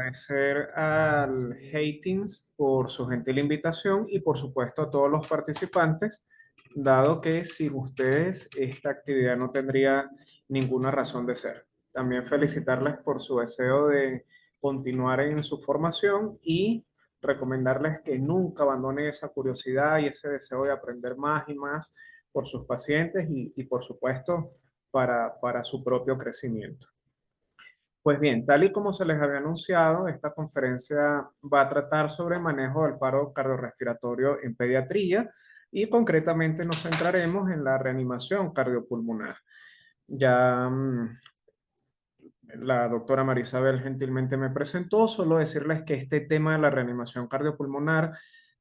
agradecer al Hatings por su gentil invitación y por supuesto a todos los participantes, dado que sin ustedes esta actividad no tendría ninguna razón de ser. También felicitarles por su deseo de continuar en su formación y recomendarles que nunca abandonen esa curiosidad y ese deseo de aprender más y más por sus pacientes y por supuesto para su propio crecimiento. Pues bien, tal y como se les había anunciado, esta conferencia va a tratar sobre el manejo del paro cardiorrespiratorio en pediatría y concretamente nos centraremos en la reanimación cardiopulmonar. Ya la doctora Marisabel gentilmente me presentó, solo decirles que este tema de la reanimación cardiopulmonar,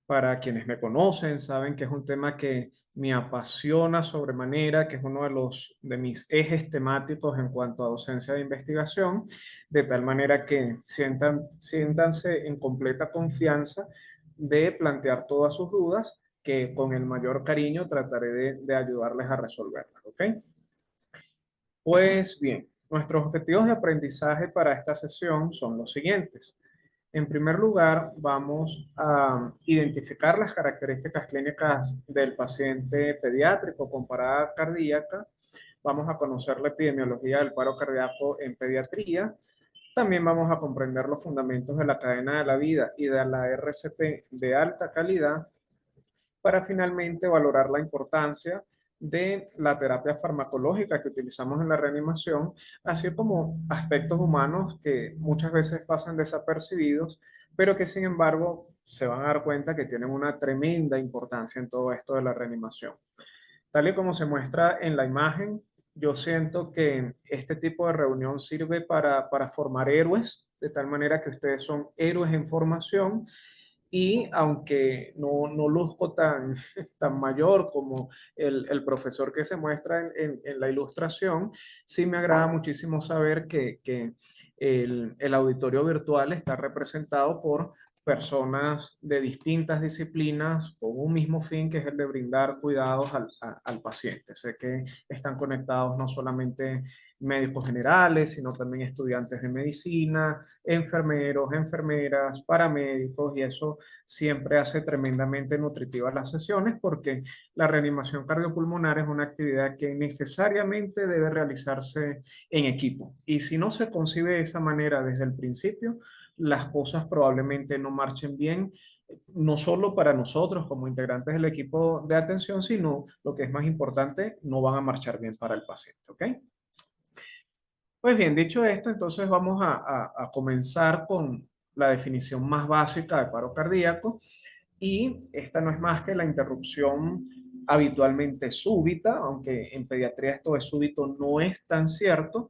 para quienes me conocen, saben que es un tema que me apasiona sobremanera, que es uno de mis ejes temáticos en cuanto a docencia de investigación, de tal manera que siéntanse en completa confianza de plantear todas sus dudas, que con el mayor cariño trataré de ayudarles a resolverlas, ¿ok? Pues bien, nuestros objetivos de aprendizaje para esta sesión son los siguientes. En primer lugar, vamos a identificar las características clínicas del paciente pediátrico con parada cardíaca. Vamos a conocer la epidemiología del paro cardíaco en pediatría. También vamos a comprender los fundamentos de la cadena de la vida y de la RCP de alta calidad para finalmente valorar la importancia de la terapia farmacológica que utilizamos en la reanimación, así como aspectos humanos que muchas veces pasan desapercibidos, pero que sin embargo se van a dar cuenta que tienen una tremenda importancia en todo esto de la reanimación. Tal y como se muestra en la imagen, yo siento que este tipo de reunión sirve para formar héroes, de tal manera que ustedes son héroes en formación y aunque no luzco tan mayor como el profesor que se muestra en la ilustración, sí me agrada muchísimo saber que el auditorio virtual está representado por personas de distintas disciplinas con un mismo fin, que es el de brindar cuidados al paciente. Sé que están conectados no solamente médicos generales, sino también estudiantes de medicina, enfermeros, enfermeras, paramédicos, y eso siempre hace tremendamente nutritivas las sesiones porque la reanimación cardiopulmonar es una actividad que necesariamente debe realizarse en equipo. Y si no se concibe de esa manera desde el principio, las cosas probablemente no marchen bien, no solo para nosotros como integrantes del equipo de atención, sino lo que es más importante, no van a marchar bien para el paciente, ¿ok? Pues bien, dicho esto, entonces vamos a comenzar con la definición más básica de paro cardíaco y esta no es más que la interrupción habitualmente súbita, aunque en pediatría esto de súbito no es tan cierto,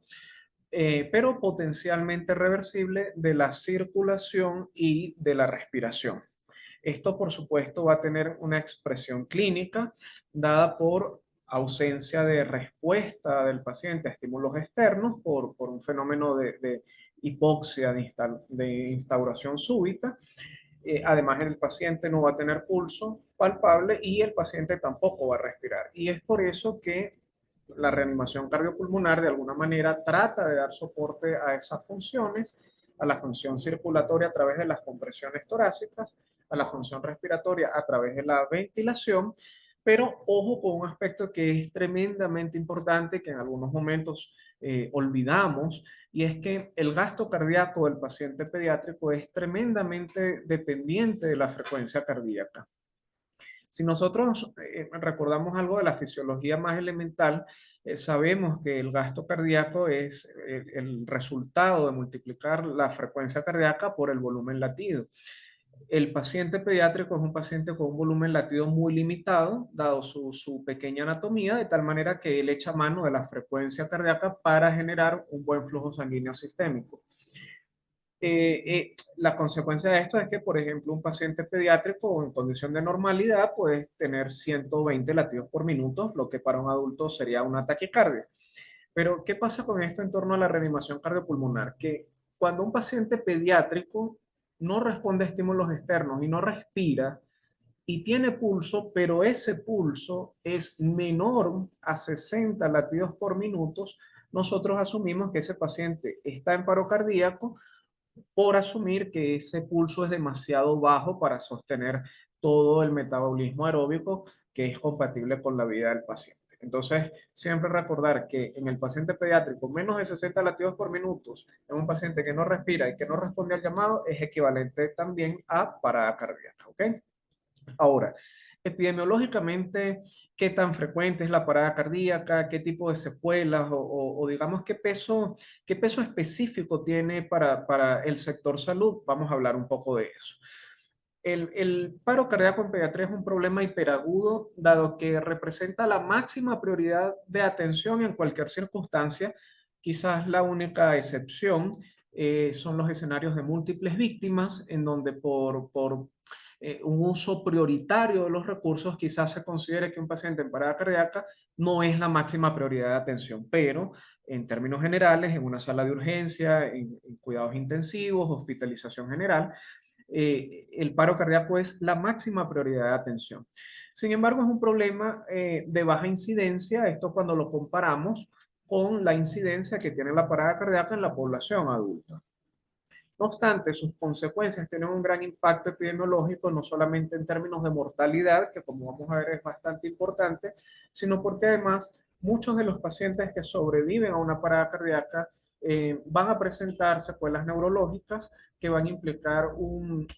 pero potencialmente reversible de la circulación y de la respiración. Esto, por supuesto, va a tener una expresión clínica dada por ausencia de respuesta del paciente a estímulos externos por un fenómeno de hipoxia, de instauración súbita. Además, el paciente no va a tener pulso palpable y el paciente tampoco va a respirar. Y es por eso que la reanimación cardiopulmonar de alguna manera trata de dar soporte a esas funciones, a la función circulatoria a través de las compresiones torácicas, a la función respiratoria a través de la ventilación, pero ojo con un aspecto que es tremendamente importante, que en algunos momentos olvidamos, y es que el gasto cardíaco del paciente pediátrico es tremendamente dependiente de la frecuencia cardíaca. Si nosotros recordamos algo de la fisiología más elemental, sabemos que el gasto cardíaco es el resultado de multiplicar la frecuencia cardíaca por el volumen latido. El paciente pediátrico es un paciente con un volumen latido muy limitado, dado su pequeña anatomía, de tal manera que él echa mano de la frecuencia cardíaca para generar un buen flujo sanguíneo sistémico. La consecuencia de esto es que, por ejemplo, un paciente pediátrico en condición de normalidad puede tener 120 latidos por minuto, lo que para un adulto sería una taquicardia. Pero, ¿qué pasa con esto en torno a la reanimación cardiopulmonar? Que cuando un paciente pediátrico no responde a estímulos externos y no respira y tiene pulso, pero ese pulso es menor a 60 latidos por minuto, nosotros asumimos que ese paciente está en paro cardíaco por asumir que ese pulso es demasiado bajo para sostener todo el metabolismo aeróbico que es compatible con la vida del paciente. Entonces, siempre recordar que en el paciente pediátrico, menos de 60 latidos por minuto en un paciente que no respira y que no responde al llamado es equivalente también a parada cardíaca, ¿ok? Ahora, epidemiológicamente, ¿qué tan frecuente es la parada cardíaca? ¿Qué tipo de secuelas o digamos qué peso específico tiene para el sector salud? Vamos a hablar un poco de eso. El paro cardíaco en pediatría es un problema hiperagudo, dado que representa la máxima prioridad de atención en cualquier circunstancia. Quizás la única excepción son los escenarios de múltiples víctimas, en donde por un uso prioritario de los recursos, quizás se considere que un paciente en parada cardíaca no es la máxima prioridad de atención, pero en términos generales, en una sala de urgencia, en cuidados intensivos, hospitalización general, el paro cardíaco es la máxima prioridad de atención. Sin embargo, es un problema de baja incidencia, esto cuando lo comparamos con la incidencia que tiene la parada cardíaca en la población adulta. No obstante, sus consecuencias tienen un gran impacto epidemiológico, no solamente en términos de mortalidad, que como vamos a ver es bastante importante, sino porque además muchos de los pacientes que sobreviven a una parada cardíaca van a presentar secuelas neurológicas que van a implicar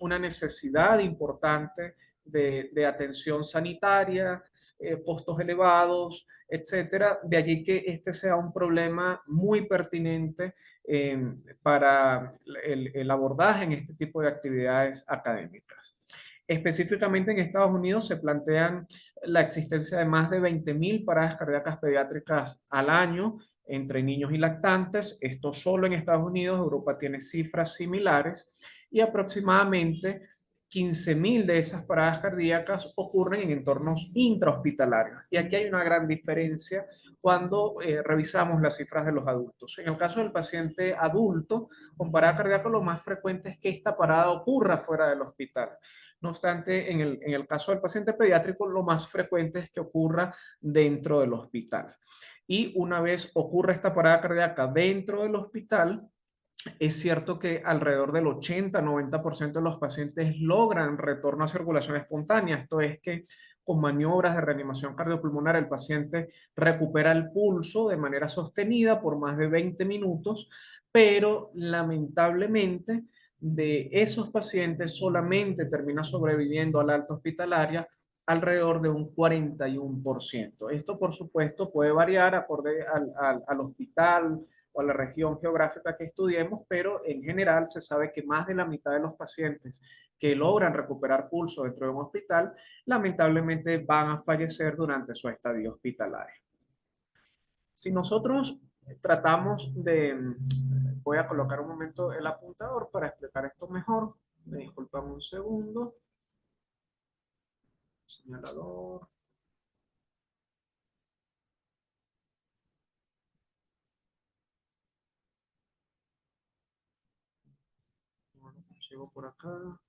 una necesidad importante de atención sanitaria, costos elevados, etcétera. De allí que este sea un problema muy pertinente para el abordaje en este tipo de actividades académicas. Específicamente en Estados Unidos se plantean la existencia de más de 20.000 paradas cardíacas pediátricas al año entre niños y lactantes. Esto solo en Estados Unidos. Europa tiene cifras similares y aproximadamente 15.000 de esas paradas cardíacas ocurren en entornos intrahospitalarios. Y aquí hay una gran diferencia cuando revisamos las cifras de los adultos. En el caso del paciente adulto con parada cardíaca, lo más frecuente es que esta parada ocurra fuera del hospital. No obstante, en el caso del paciente pediátrico, lo más frecuente es que ocurra dentro del hospital. Y una vez ocurre esta parada cardíaca dentro del hospital, es cierto que alrededor del 80-90% de los pacientes logran retorno a circulación espontánea. Esto es que con maniobras de reanimación cardiopulmonar el paciente recupera el pulso de manera sostenida por más de 20 minutos, pero lamentablemente de esos pacientes solamente termina sobreviviendo a la alta hospitalaria alrededor de un 41%. Esto, por supuesto, puede variar acorde al hospital o a la región geográfica que estudiemos, pero en general se sabe que más de la mitad de los pacientes que logran recuperar pulso dentro de un hospital, lamentablemente van a fallecer durante su estadía hospitalaria. Si nosotros tratamos voy a colocar un momento el apuntador para explicar esto mejor. Me disculpan un segundo. Señalador. No lo consigo por acá.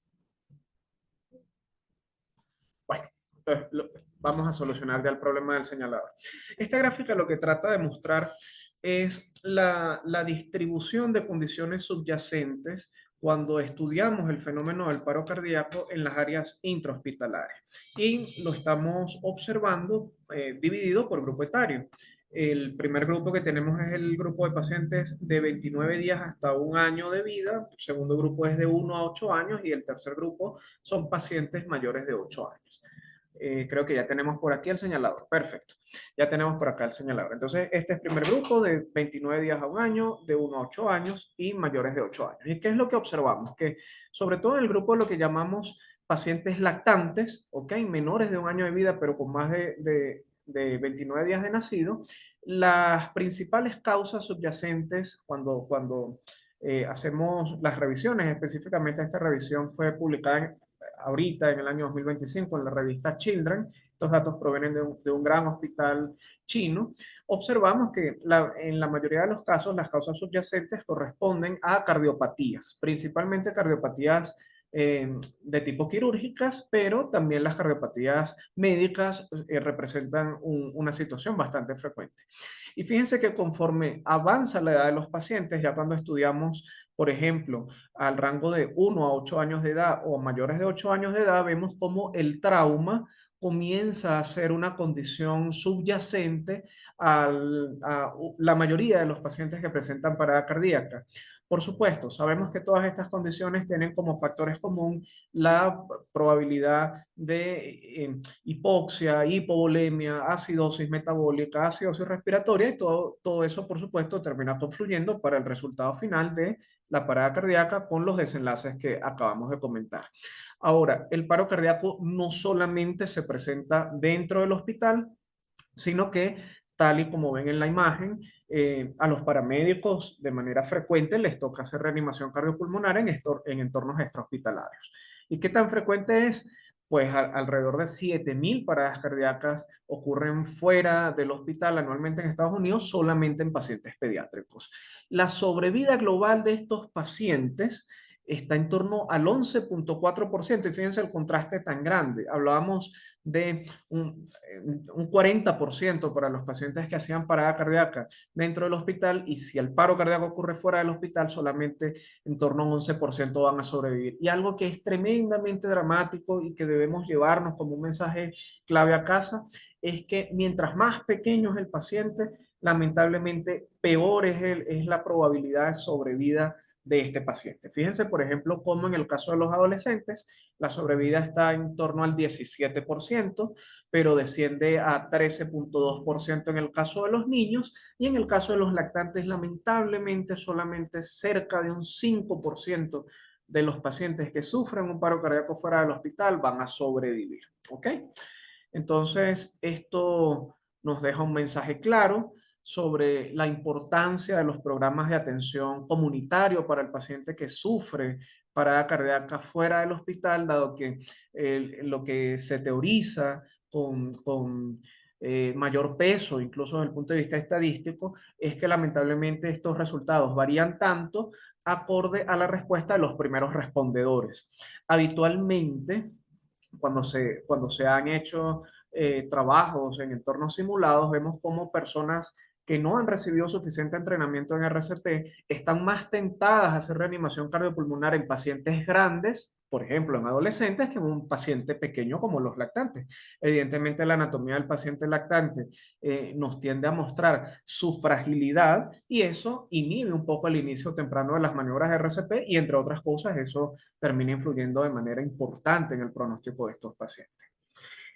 Bueno, entonces vamos a solucionar ya el problema del señalador. Esta gráfica lo que trata de mostrar es la distribución de condiciones subyacentes cuando estudiamos el fenómeno del paro cardíaco en las áreas intrahospitalarias. Y lo estamos observando dividido por grupo etario. El primer grupo que tenemos es el grupo de pacientes de 29 días hasta un año de vida, el segundo grupo es de 1 a 8 años y el tercer grupo son pacientes mayores de 8 años. Creo que ya tenemos por aquí el señalador. Perfecto. Ya tenemos por acá el señalador. Entonces, este es el primer grupo de 29 días a un año, de 1 a 8 años y mayores de 8 años. ¿Y qué es lo que observamos? Que sobre todo en el grupo de lo que llamamos pacientes lactantes, ¿ok? Menores de un año de vida, pero con más de 29 días de nacido, las principales causas subyacentes cuando hacemos las revisiones, específicamente esta revisión fue publicada ahorita en el año 2025 en la revista Children, estos datos provienen de un gran hospital chino, observamos que en la mayoría de los casos las causas subyacentes corresponden a cardiopatías, principalmente cardiopatías de tipo quirúrgicas, pero también las cardiopatías médicas representan una situación bastante frecuente. Y fíjense que conforme avanza la edad de los pacientes, ya cuando estudiamos Por ejemplo, al rango de 1 a 8 años de edad o mayores de 8 años de edad, vemos cómo el trauma comienza a ser una condición subyacente a la mayoría de los pacientes que presentan parada cardíaca. Por supuesto, sabemos que todas estas condiciones tienen como factores comunes la probabilidad de hipoxia, hipovolemia, acidosis metabólica, acidosis respiratoria, y todo eso, por supuesto, termina confluyendo para el resultado final de la parada cardíaca con los desenlaces que acabamos de comentar. Ahora, el paro cardíaco no solamente se presenta dentro del hospital, sino que, tal y como ven en la imagen, a los paramédicos de manera frecuente les toca hacer reanimación cardiopulmonar en entornos extrahospitalarios. ¿Y qué tan frecuente es? Pues alrededor de 7.000 paradas cardíacas ocurren fuera del hospital anualmente en Estados Unidos, solamente en pacientes pediátricos. La sobrevida global de estos pacientes está en torno al 11,4%, y fíjense el contraste tan grande. Hablábamos de un 40% para los pacientes que hacían parada cardíaca dentro del hospital, y si el paro cardíaco ocurre fuera del hospital, solamente en torno a un 11% van a sobrevivir. Y algo que es tremendamente dramático y que debemos llevarnos como un mensaje clave a casa es que mientras más pequeño es el paciente, lamentablemente peor es la probabilidad de sobrevida de este paciente. Fíjense, por ejemplo, cómo en el caso de los adolescentes, la sobrevida está en torno al 17%, pero desciende a 13,2% en el caso de los niños, y en el caso de los lactantes, lamentablemente, solamente cerca de un 5% de los pacientes que sufren un paro cardíaco fuera del hospital van a sobrevivir. ¿Ok? Entonces, esto nos deja un mensaje claro sobre la importancia de los programas de atención comunitario para el paciente que sufre parada cardíaca fuera del hospital, dado que lo que se teoriza con mayor peso, incluso desde el punto de vista estadístico, es que lamentablemente estos resultados varían tanto acorde a la respuesta de los primeros respondedores. Habitualmente, cuando se han hecho trabajos en entornos simulados, vemos cómo personas que no han recibido suficiente entrenamiento en RCP están más tentadas a hacer reanimación cardiopulmonar en pacientes grandes, por ejemplo, en adolescentes, que en un paciente pequeño como los lactantes. Evidentemente, la anatomía del paciente lactante nos tiende a mostrar su fragilidad, y eso inhibe un poco el inicio temprano de las maniobras de RCP, y entre otras cosas, eso termina influyendo de manera importante en el pronóstico de estos pacientes.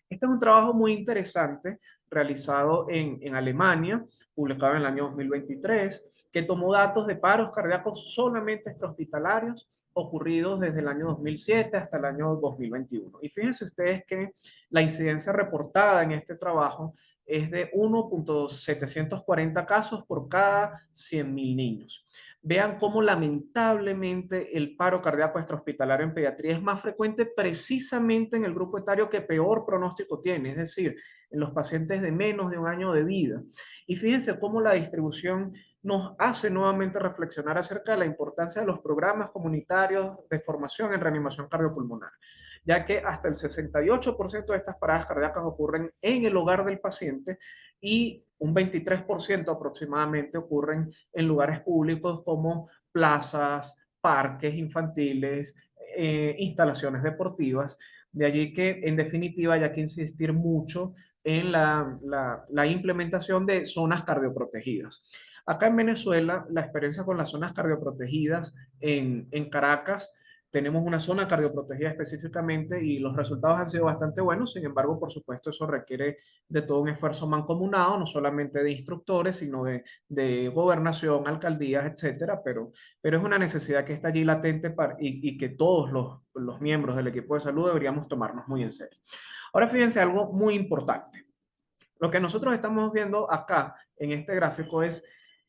Este es un trabajo muy interesante realizado en Alemania, publicado en el año 2023, que tomó datos de paros cardíacos solamente extrahospitalarios ocurridos desde el año 2007 hasta el año 2021. Y fíjense ustedes que la incidencia reportada en este trabajo es de 1,740 casos por cada 100.000 niños. Vean cómo lamentablemente el paro cardíaco extrahospitalario en pediatría es más frecuente precisamente en el grupo etario que peor pronóstico tiene, es decir, en los pacientes de menos de un año de vida. Y fíjense cómo la distribución nos hace nuevamente reflexionar acerca de la importancia de los programas comunitarios de formación en reanimación cardiopulmonar, ya que hasta el 68% de estas paradas cardíacas ocurren en el hogar del paciente, y un 23% aproximadamente ocurren en lugares públicos como plazas, parques infantiles, instalaciones deportivas. De allí que, en definitiva, hay que insistir mucho en la implementación de zonas cardioprotegidas. Acá en Venezuela, la experiencia con las zonas cardioprotegidas en Caracas, tenemos una zona cardioprotegida específicamente y los resultados han sido bastante buenos. Sin embargo, por supuesto, eso requiere de todo un esfuerzo mancomunado, no solamente de instructores, sino de gobernación, alcaldías, etcétera, pero es una necesidad que está allí latente y que todos los miembros del equipo de salud deberíamos tomarnos muy en serio. Ahora fíjense algo muy importante. Lo que nosotros estamos viendo acá en este gráfico es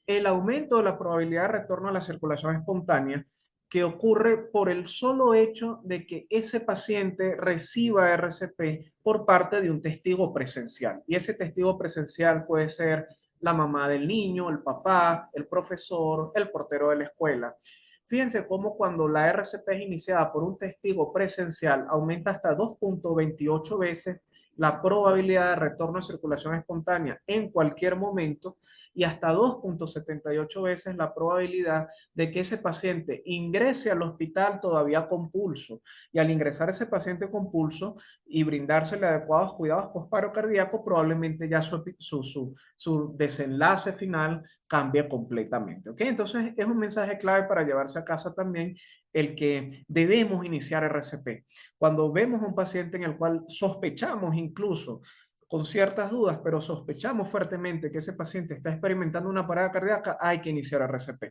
el aumento de la probabilidad de retorno a la circulación espontánea, que ocurre por el solo hecho de que ese paciente reciba RCP por parte de un testigo presencial. Y ese testigo presencial puede ser la mamá del niño, el papá, el profesor, el portero de la escuela. Fíjense cómo cuando la RCP es iniciada por un testigo presencial aumenta hasta 2,28 veces la probabilidad de retorno a circulación espontánea en cualquier momento y hasta 2,78 veces la probabilidad de que ese paciente ingrese al hospital todavía con pulso. Y al ingresar ese paciente con pulso y brindársele adecuados cuidados post-paro cardíaco, probablemente ya su desenlace final cambie completamente. ¿Ok? Entonces es un mensaje clave para llevarse a casa también el que debemos iniciar RCP. Cuando vemos a un paciente en el cual sospechamos incluso con ciertas dudas, pero sospechamos fuertemente que ese paciente está experimentando una parada cardíaca, hay que iniciar RCP.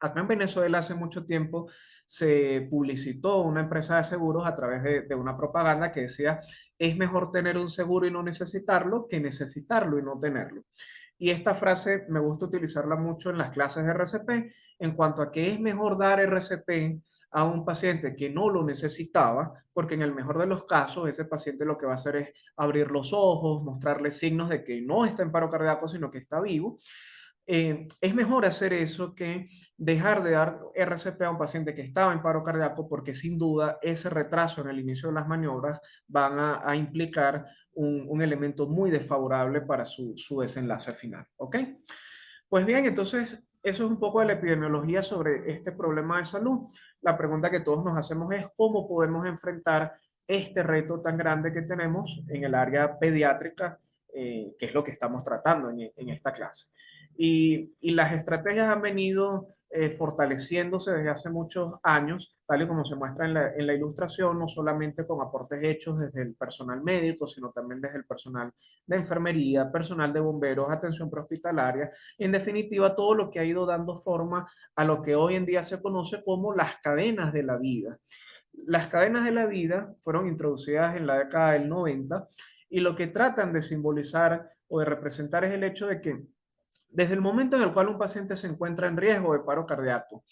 Acá en Venezuela hace mucho tiempo se publicitó una empresa de seguros a través de una propaganda que decía, es mejor tener un seguro y no necesitarlo que necesitarlo y no tenerlo. Y esta frase me gusta utilizarla mucho en las clases de RCP en cuanto a que es mejor dar RCP a un paciente que no lo necesitaba, porque en el mejor de los casos ese paciente lo que va a hacer es abrir los ojos, mostrarle signos de que no está en paro cardíaco, sino que está vivo. Es mejor hacer eso que dejar de dar RCP a un paciente que estaba en paro cardíaco, porque sin duda ese retraso en el inicio de las maniobras van a implicar un elemento muy desfavorable para su desenlace final. ¿Ok? Pues bien, entonces eso es un poco de la epidemiología sobre este problema de salud. La pregunta que todos nos hacemos es cómo podemos enfrentar este reto tan grande que tenemos en el área pediátrica, que es lo que estamos tratando en esta clase. Y las estrategias han venido fortaleciéndose desde hace muchos años, tal y como se muestra en la ilustración, no solamente con aportes hechos desde el personal médico, sino también desde el personal de enfermería, personal de bomberos, atención prehospitalaria, en definitiva todo lo que ha ido dando forma a lo que hoy en día se conoce como las cadenas de la vida. Las cadenas de la vida fueron introducidas en la década del 90 y lo que tratan de simbolizar o de representar es el hecho de que desde el momento en el cual un paciente se encuentra en riesgo de paro cardíaco,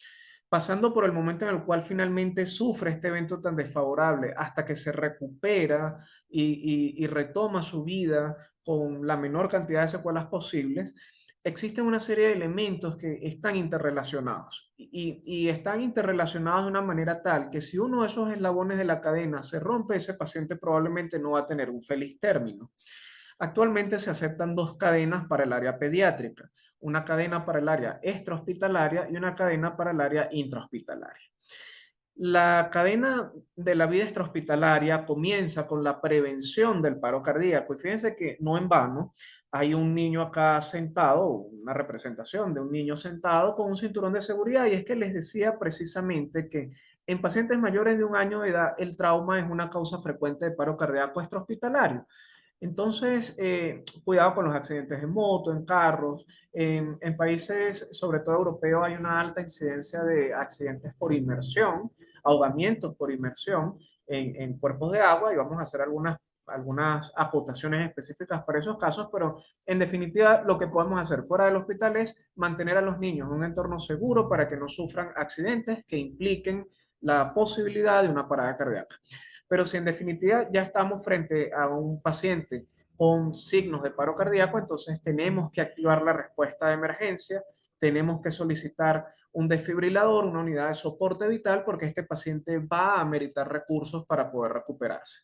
pasando por el momento en el cual finalmente sufre este evento tan desfavorable, hasta que se recupera y retoma su vida con la menor cantidad de secuelas posibles, existen una serie de elementos que están interrelacionados y están interrelacionados de una manera tal que si uno de esos eslabones de la cadena se rompe, ese paciente probablemente no va a tener un feliz término. Actualmente se aceptan dos cadenas para el área pediátrica, una cadena para el área extrahospitalaria y una cadena para el área intrahospitalaria. La cadena de la vida extrahospitalaria comienza con la prevención del paro cardíaco y fíjense que no en vano hay un niño acá sentado, una representación de un niño sentado con un cinturón de seguridad y es que les decía precisamente que en pacientes mayores de 1 año de edad el trauma es una causa frecuente de paro cardíaco extrahospitalario. Entonces, cuidado con los accidentes en moto, en carros. En países, sobre todo europeos, hay una alta incidencia de accidentes por inmersión, ahogamientos por inmersión en cuerpos de agua y vamos a hacer algunas acotaciones específicas para esos casos, pero en definitiva lo que podemos hacer fuera del hospital es mantener a los niños en un entorno seguro para que no sufran accidentes que impliquen la posibilidad de una parada cardíaca. Pero si en definitiva ya estamos frente a un paciente con signos de paro cardíaco, entonces tenemos que activar la respuesta de emergencia, tenemos que solicitar un desfibrilador, una unidad de soporte vital, porque este paciente va a ameritar recursos para poder recuperarse.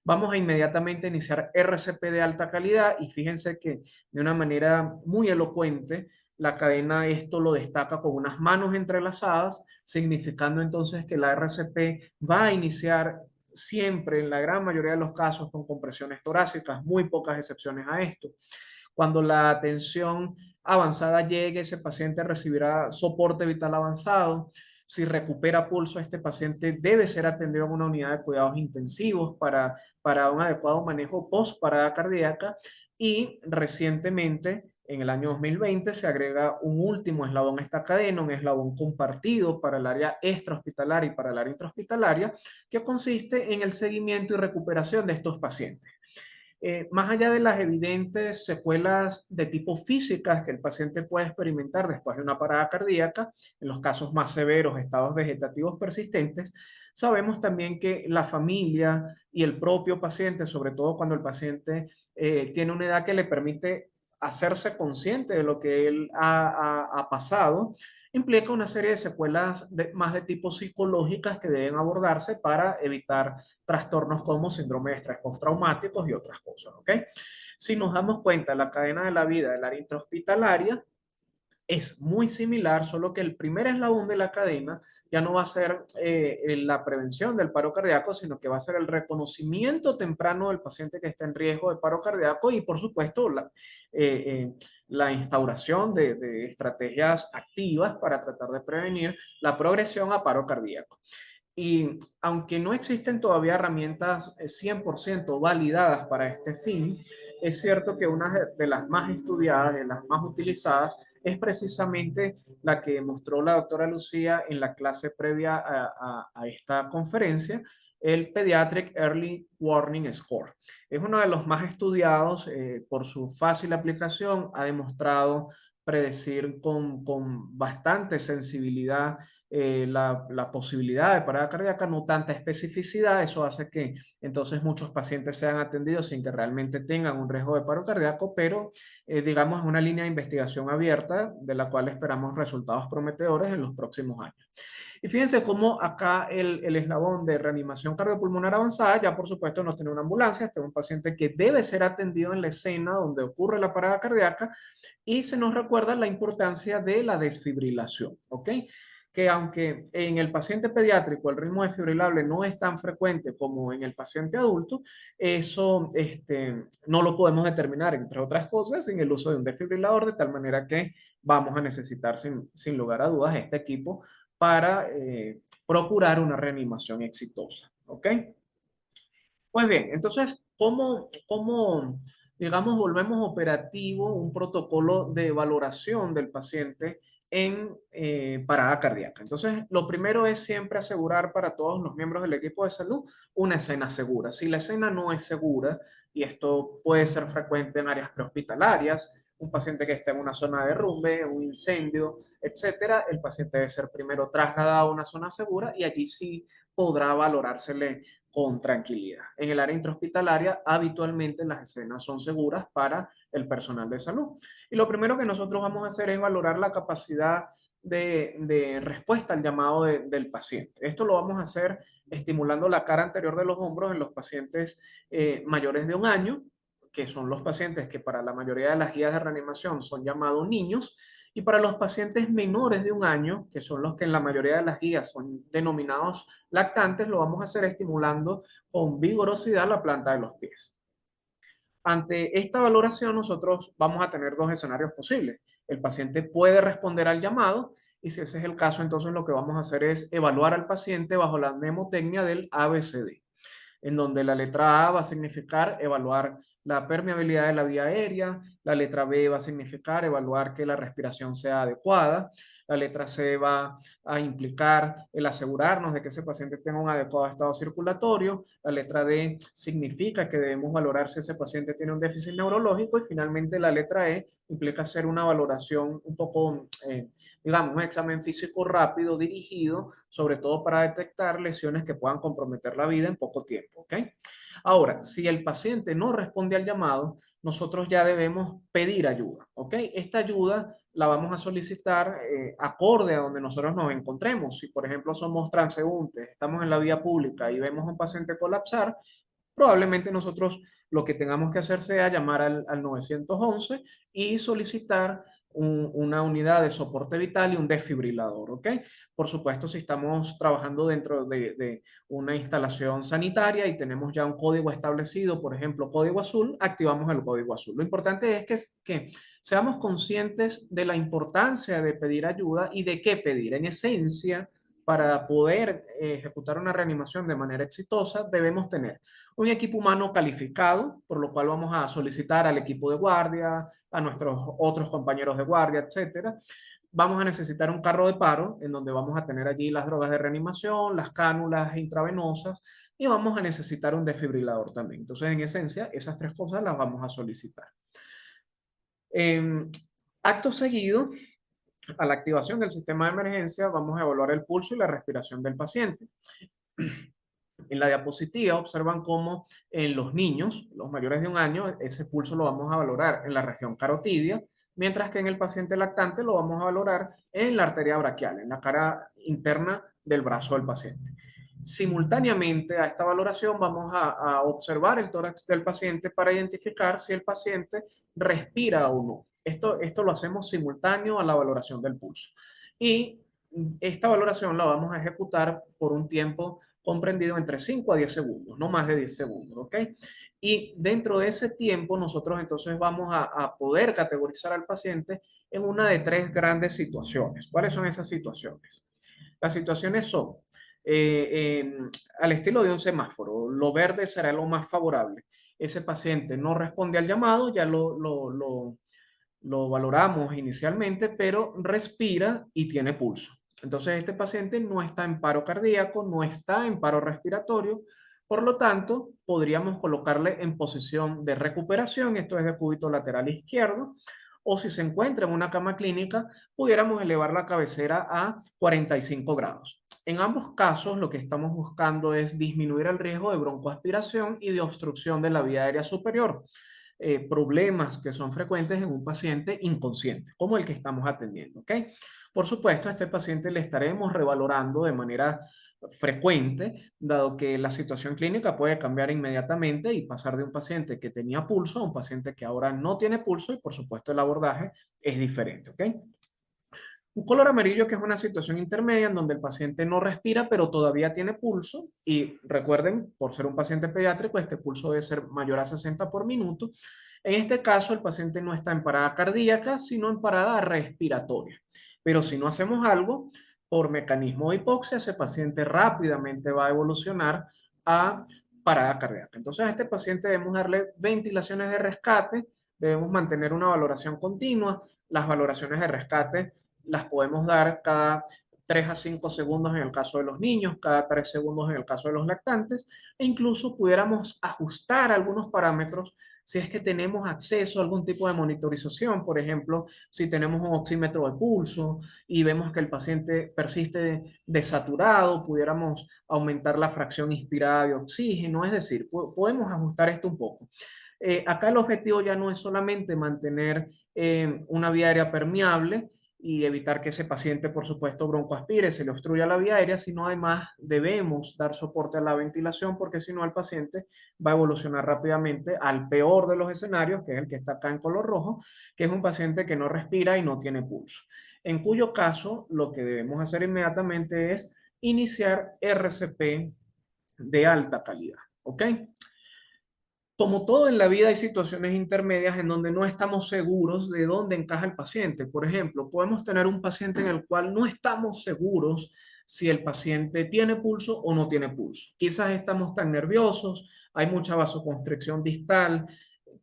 Vamos a inmediatamente iniciar RCP de alta calidad y fíjense que de una manera muy elocuente la cadena esto lo destaca con unas manos entrelazadas, significando entonces que la RCP va a iniciar siempre, en la gran mayoría de los casos, con compresiones torácicas, muy pocas excepciones a esto. Cuando la atención avanzada llegue, ese paciente recibirá soporte vital avanzado. Si recupera pulso, este paciente debe ser atendido en una unidad de cuidados intensivos para un adecuado manejo post-parada cardíaca. Y recientemente, en el año 2020, se agrega un último eslabón a esta cadena, un eslabón compartido para el área extrahospitalaria y para el área intrahospitalaria, que consiste en el seguimiento y recuperación de estos pacientes. Más allá de las evidentes secuelas de tipo físicas que el paciente puede experimentar después de una parada cardíaca, en los casos más severos, estados vegetativos persistentes, sabemos también que la familia y el propio paciente, sobre todo cuando el paciente tiene una edad que le permite hacerse consciente de lo que él ha pasado, implica una serie de secuelas más de tipo psicológicas que deben abordarse para evitar trastornos como síndrome de estrés postraumáticos y otras cosas, ¿ok? Si nos damos cuenta, la cadena de la vida del área intrahospitalaria es muy similar, solo que el primer eslabón de la cadena ya no va a ser la prevención del paro cardíaco, sino que va a ser el reconocimiento temprano del paciente que está en riesgo de paro cardíaco y, por supuesto, la instauración de estrategias activas para tratar de prevenir la progresión a paro cardíaco. Y aunque no existen todavía herramientas 100% validadas para este fin, es cierto que una de las más estudiadas, de las más utilizadas, es precisamente la que mostró la doctora Lucía en la clase previa a esta conferencia, el Pediatric Early Warning Score. Es uno de los más estudiados por su fácil aplicación, ha demostrado predecir con bastante sensibilidad la posibilidad de parada cardíaca, no tanta especificidad. Eso hace que entonces muchos pacientes sean atendidos sin que realmente tengan un riesgo de paro cardíaco, pero digamos es una línea de investigación abierta de la cual esperamos resultados prometedores en los próximos años. Y fíjense cómo acá el eslabón de reanimación cardiopulmonar avanzada ya por supuesto no tiene una ambulancia, este es un paciente que debe ser atendido en la escena donde ocurre la parada cardíaca y se nos recuerda la importancia de la desfibrilación, ¿ok? Que aunque en el paciente pediátrico el ritmo desfibrilable no es tan frecuente como en el paciente adulto, eso no lo podemos determinar, entre otras cosas, sin el uso de un desfibrilador, de tal manera que vamos a necesitar sin lugar a dudas este equipo para procurar una reanimación exitosa. ¿Ok? Pues bien, entonces, digamos, volvemos operativo un protocolo de valoración del paciente en parada cardíaca? Entonces, lo primero es siempre asegurar para todos los miembros del equipo de salud una escena segura. Si la escena no es segura, y esto puede ser frecuente en áreas prehospitalarias, un paciente que está en una zona de derrumbe, un incendio, etcétera, el paciente debe ser primero trasladado a una zona segura y allí sí podrá valorársele con tranquilidad. En el área intrahospitalaria, habitualmente las escenas son seguras para el personal de salud. Y lo primero que nosotros vamos a hacer es valorar la capacidad de respuesta al llamado del paciente. Esto lo vamos a hacer estimulando la cara anterior de los hombros en los pacientes mayores de 1 año, que son los pacientes que para la mayoría de las guías de reanimación son llamados niños, y para los pacientes menores de 1 año, que son los que en la mayoría de las guías son denominados lactantes, lo vamos a hacer estimulando con vigorosidad la planta de los pies. Ante esta valoración, nosotros vamos a tener dos escenarios posibles. El paciente puede responder al llamado y si ese es el caso, entonces lo que vamos a hacer es evaluar al paciente bajo la mnemotecnia del ABCD, en donde la letra A va a significar evaluar la permeabilidad de la vía aérea, la letra B va a significar evaluar que la respiración sea adecuada, la letra C va a implicar el asegurarnos de que ese paciente tenga un adecuado estado circulatorio, la letra D significa que debemos valorar si ese paciente tiene un déficit neurológico y finalmente la letra E implica hacer una valoración un poco, digamos, un examen físico rápido dirigido, sobre todo para detectar lesiones que puedan comprometer la vida en poco tiempo, ¿ok? Ahora, si el paciente no responde al llamado, nosotros ya debemos pedir ayuda, ¿ok? Esta ayuda la vamos a solicitar acorde a donde nosotros nos encontremos. Si, por ejemplo, somos transeúntes, estamos en la vía pública y vemos a un paciente colapsar, probablemente nosotros lo que tengamos que hacer sea llamar al 911 y solicitar una unidad de soporte vital y un desfibrilador, ¿ok? Por supuesto, si estamos trabajando dentro de una instalación sanitaria y tenemos ya un código establecido, por ejemplo, código azul, activamos el código azul. Lo importante es que seamos conscientes de la importancia de pedir ayuda y de qué pedir. En esencia, para poder ejecutar una reanimación de manera exitosa, debemos tener un equipo humano calificado, por lo cual vamos a solicitar al equipo de guardia, a nuestros otros compañeros de guardia, etcétera. Vamos a necesitar un carro de paro, en donde vamos a tener allí las drogas de reanimación, las cánulas intravenosas, y vamos a necesitar un desfibrilador también. Entonces, en esencia, esas tres cosas las vamos a solicitar. Acto seguido, a la activación del sistema de emergencia, vamos a evaluar el pulso y la respiración del paciente. En la diapositiva observan cómo en los niños, los mayores de 1 año, ese pulso lo vamos a valorar en la región carotidia, mientras que en el paciente lactante lo vamos a valorar en la arteria braquial, en la cara interna del brazo del paciente. Simultáneamente a esta valoración vamos a observar el tórax del paciente para identificar si el paciente respira o no. Esto lo hacemos simultáneo a la valoración del pulso. Y esta valoración la vamos a ejecutar por un tiempo comprendido entre 5 a 10 segundos, no más de 10 segundos, ¿ok? Y dentro de ese tiempo nosotros entonces vamos a poder categorizar al paciente en una de 3 grandes situaciones. ¿Cuáles son esas situaciones? Las situaciones son, al estilo de un semáforo, lo verde será lo más favorable. Ese paciente no responde al llamado, ya lo valoramos inicialmente, pero respira y tiene pulso. Entonces, este paciente no está en paro cardíaco, no está en paro respiratorio, por lo tanto, podríamos colocarle en posición de recuperación, esto es de cúbito lateral izquierdo, o si se encuentra en una cama clínica, pudiéramos elevar la cabecera a 45 grados. En ambos casos, lo que estamos buscando es disminuir el riesgo de broncoaspiración y de obstrucción de la vía aérea superior, problemas que son frecuentes en un paciente inconsciente, como el que estamos atendiendo, ¿ok? Por supuesto, a este paciente le estaremos revalorando de manera frecuente, dado que la situación clínica puede cambiar inmediatamente y pasar de un paciente que tenía pulso a un paciente que ahora no tiene pulso y por supuesto el abordaje es diferente, ¿ok? Un color amarillo que es una situación intermedia en donde el paciente no respira, pero todavía tiene pulso. Y recuerden, por ser un paciente pediátrico, este pulso debe ser mayor a 60 por minuto. En este caso, el paciente no está en parada cardíaca, sino en parada respiratoria. Pero si no hacemos algo, por mecanismo de hipoxia, ese paciente rápidamente va a evolucionar a parada cardíaca. Entonces, a este paciente debemos darle ventilaciones de rescate, debemos mantener una valoración continua. Las valoraciones de rescate las podemos dar cada 3 a 5 segundos en el caso de los niños, cada 3 segundos en el caso de los lactantes, e incluso pudiéramos ajustar algunos parámetros si es que tenemos acceso a algún tipo de monitorización. Por ejemplo, si tenemos un oxímetro de pulso y vemos que el paciente persiste desaturado, pudiéramos aumentar la fracción inspirada de oxígeno, es decir, podemos ajustar esto un poco. Acá el objetivo ya no es solamente mantener una vía aérea permeable y evitar que ese paciente, por supuesto, broncoaspire, se le obstruya la vía aérea, sino además debemos dar soporte a la ventilación porque si no el paciente va a evolucionar rápidamente al peor de los escenarios, que es el que está acá en color rojo, que es un paciente que no respira y no tiene pulso. En cuyo caso, lo que debemos hacer inmediatamente es iniciar RCP de alta calidad. ¿Ok? Como todo en la vida hay situaciones intermedias en donde no estamos seguros de dónde encaja el paciente. Por ejemplo, podemos tener un paciente en el cual no estamos seguros si el paciente tiene pulso o no tiene pulso. Quizás estamos tan nerviosos, hay mucha vasoconstricción distal,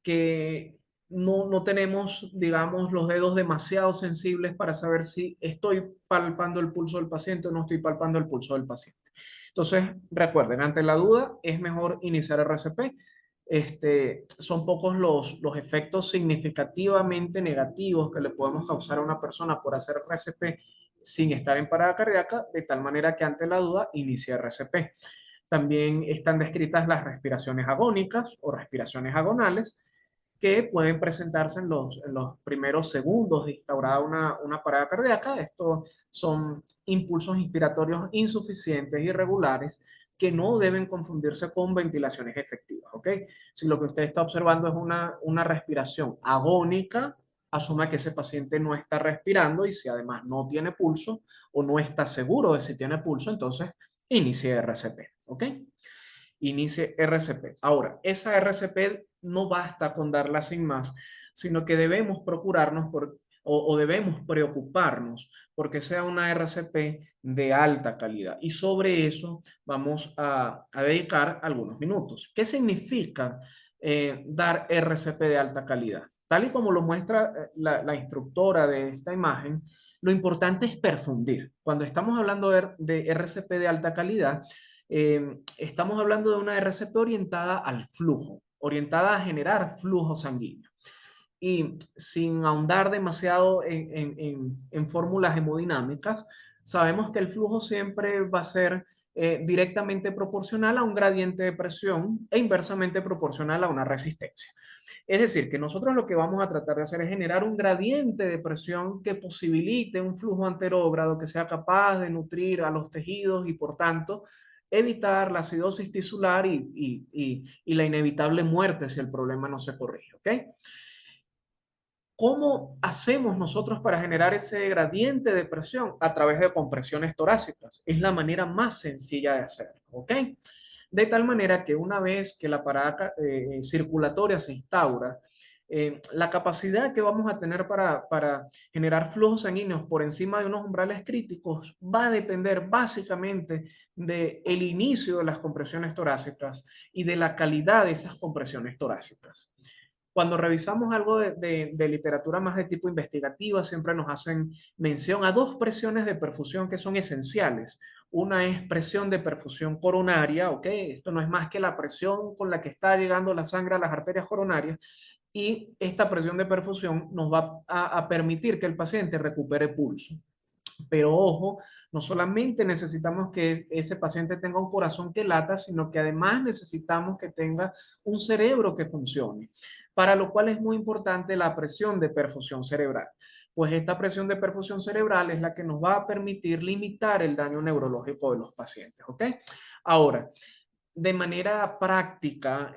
que no tenemos, digamos, los dedos demasiado sensibles para saber si estoy palpando el pulso del paciente o no estoy palpando el pulso del paciente. Entonces, recuerden, ante la duda es mejor iniciar RCP. Son pocos los efectos significativamente negativos que le podemos causar a una persona por hacer RCP sin estar en parada cardíaca, de tal manera que ante la duda inicie RCP. También están descritas las respiraciones agónicas o respiraciones agonales, que pueden presentarse en los primeros segundos de instaurada una parada cardíaca. Estos son impulsos inspiratorios insuficientes, irregulares, que no deben confundirse con ventilaciones efectivas, ¿ok? Si lo que usted está observando es una respiración agónica, asuma que ese paciente no está respirando y si además no tiene pulso o no está seguro de si tiene pulso, entonces inicie RCP, ¿ok? Inicie RCP. Ahora, esa RCP no basta con darla sin más, sino que debemos procurarnos o debemos preocuparnos porque sea una RCP de alta calidad. Y sobre eso vamos a dedicar algunos minutos. ¿Qué significa dar RCP de alta calidad? Tal y como lo muestra la instructora de esta imagen, lo importante es perfundir. Cuando estamos hablando de RCP de alta calidad, estamos hablando de una RCP orientada al flujo, orientada a generar flujo sanguíneo. Y sin ahondar demasiado en fórmulas hemodinámicas, sabemos que el flujo siempre va a ser directamente proporcional a un gradiente de presión e inversamente proporcional a una resistencia. Es decir, que nosotros lo que vamos a tratar de hacer es generar un gradiente de presión que posibilite un flujo anterógrado que sea capaz de nutrir a los tejidos y, por tanto, evitar la acidosis tisular y la inevitable muerte si el problema no se corrige, ¿ok? ¿Cómo hacemos nosotros para generar ese gradiente de presión? A través de compresiones torácicas. Es la manera más sencilla de hacerlo, ¿ok? De tal manera que una vez que la parada circulatoria se instaura, la capacidad que vamos a tener para generar flujos sanguíneos por encima de unos umbrales críticos va a depender básicamente del inicio de las compresiones torácicas y de la calidad de esas compresiones torácicas. Cuando revisamos algo de literatura más de tipo investigativa, siempre nos hacen mención a dos presiones de perfusión que son esenciales. Una es presión de perfusión coronaria, ¿ok? Esto no es más que la presión con la que está llegando la sangre a las arterias coronarias, y esta presión de perfusión nos va a permitir que el paciente recupere pulso. Pero ojo, no solamente necesitamos que ese paciente tenga un corazón que lata, sino que además necesitamos que tenga un cerebro que funcione, para lo cual es muy importante la presión de perfusión cerebral. Pues esta presión de perfusión cerebral es la que nos va a permitir limitar el daño neurológico de los pacientes, ¿ok? Ahora, de manera práctica,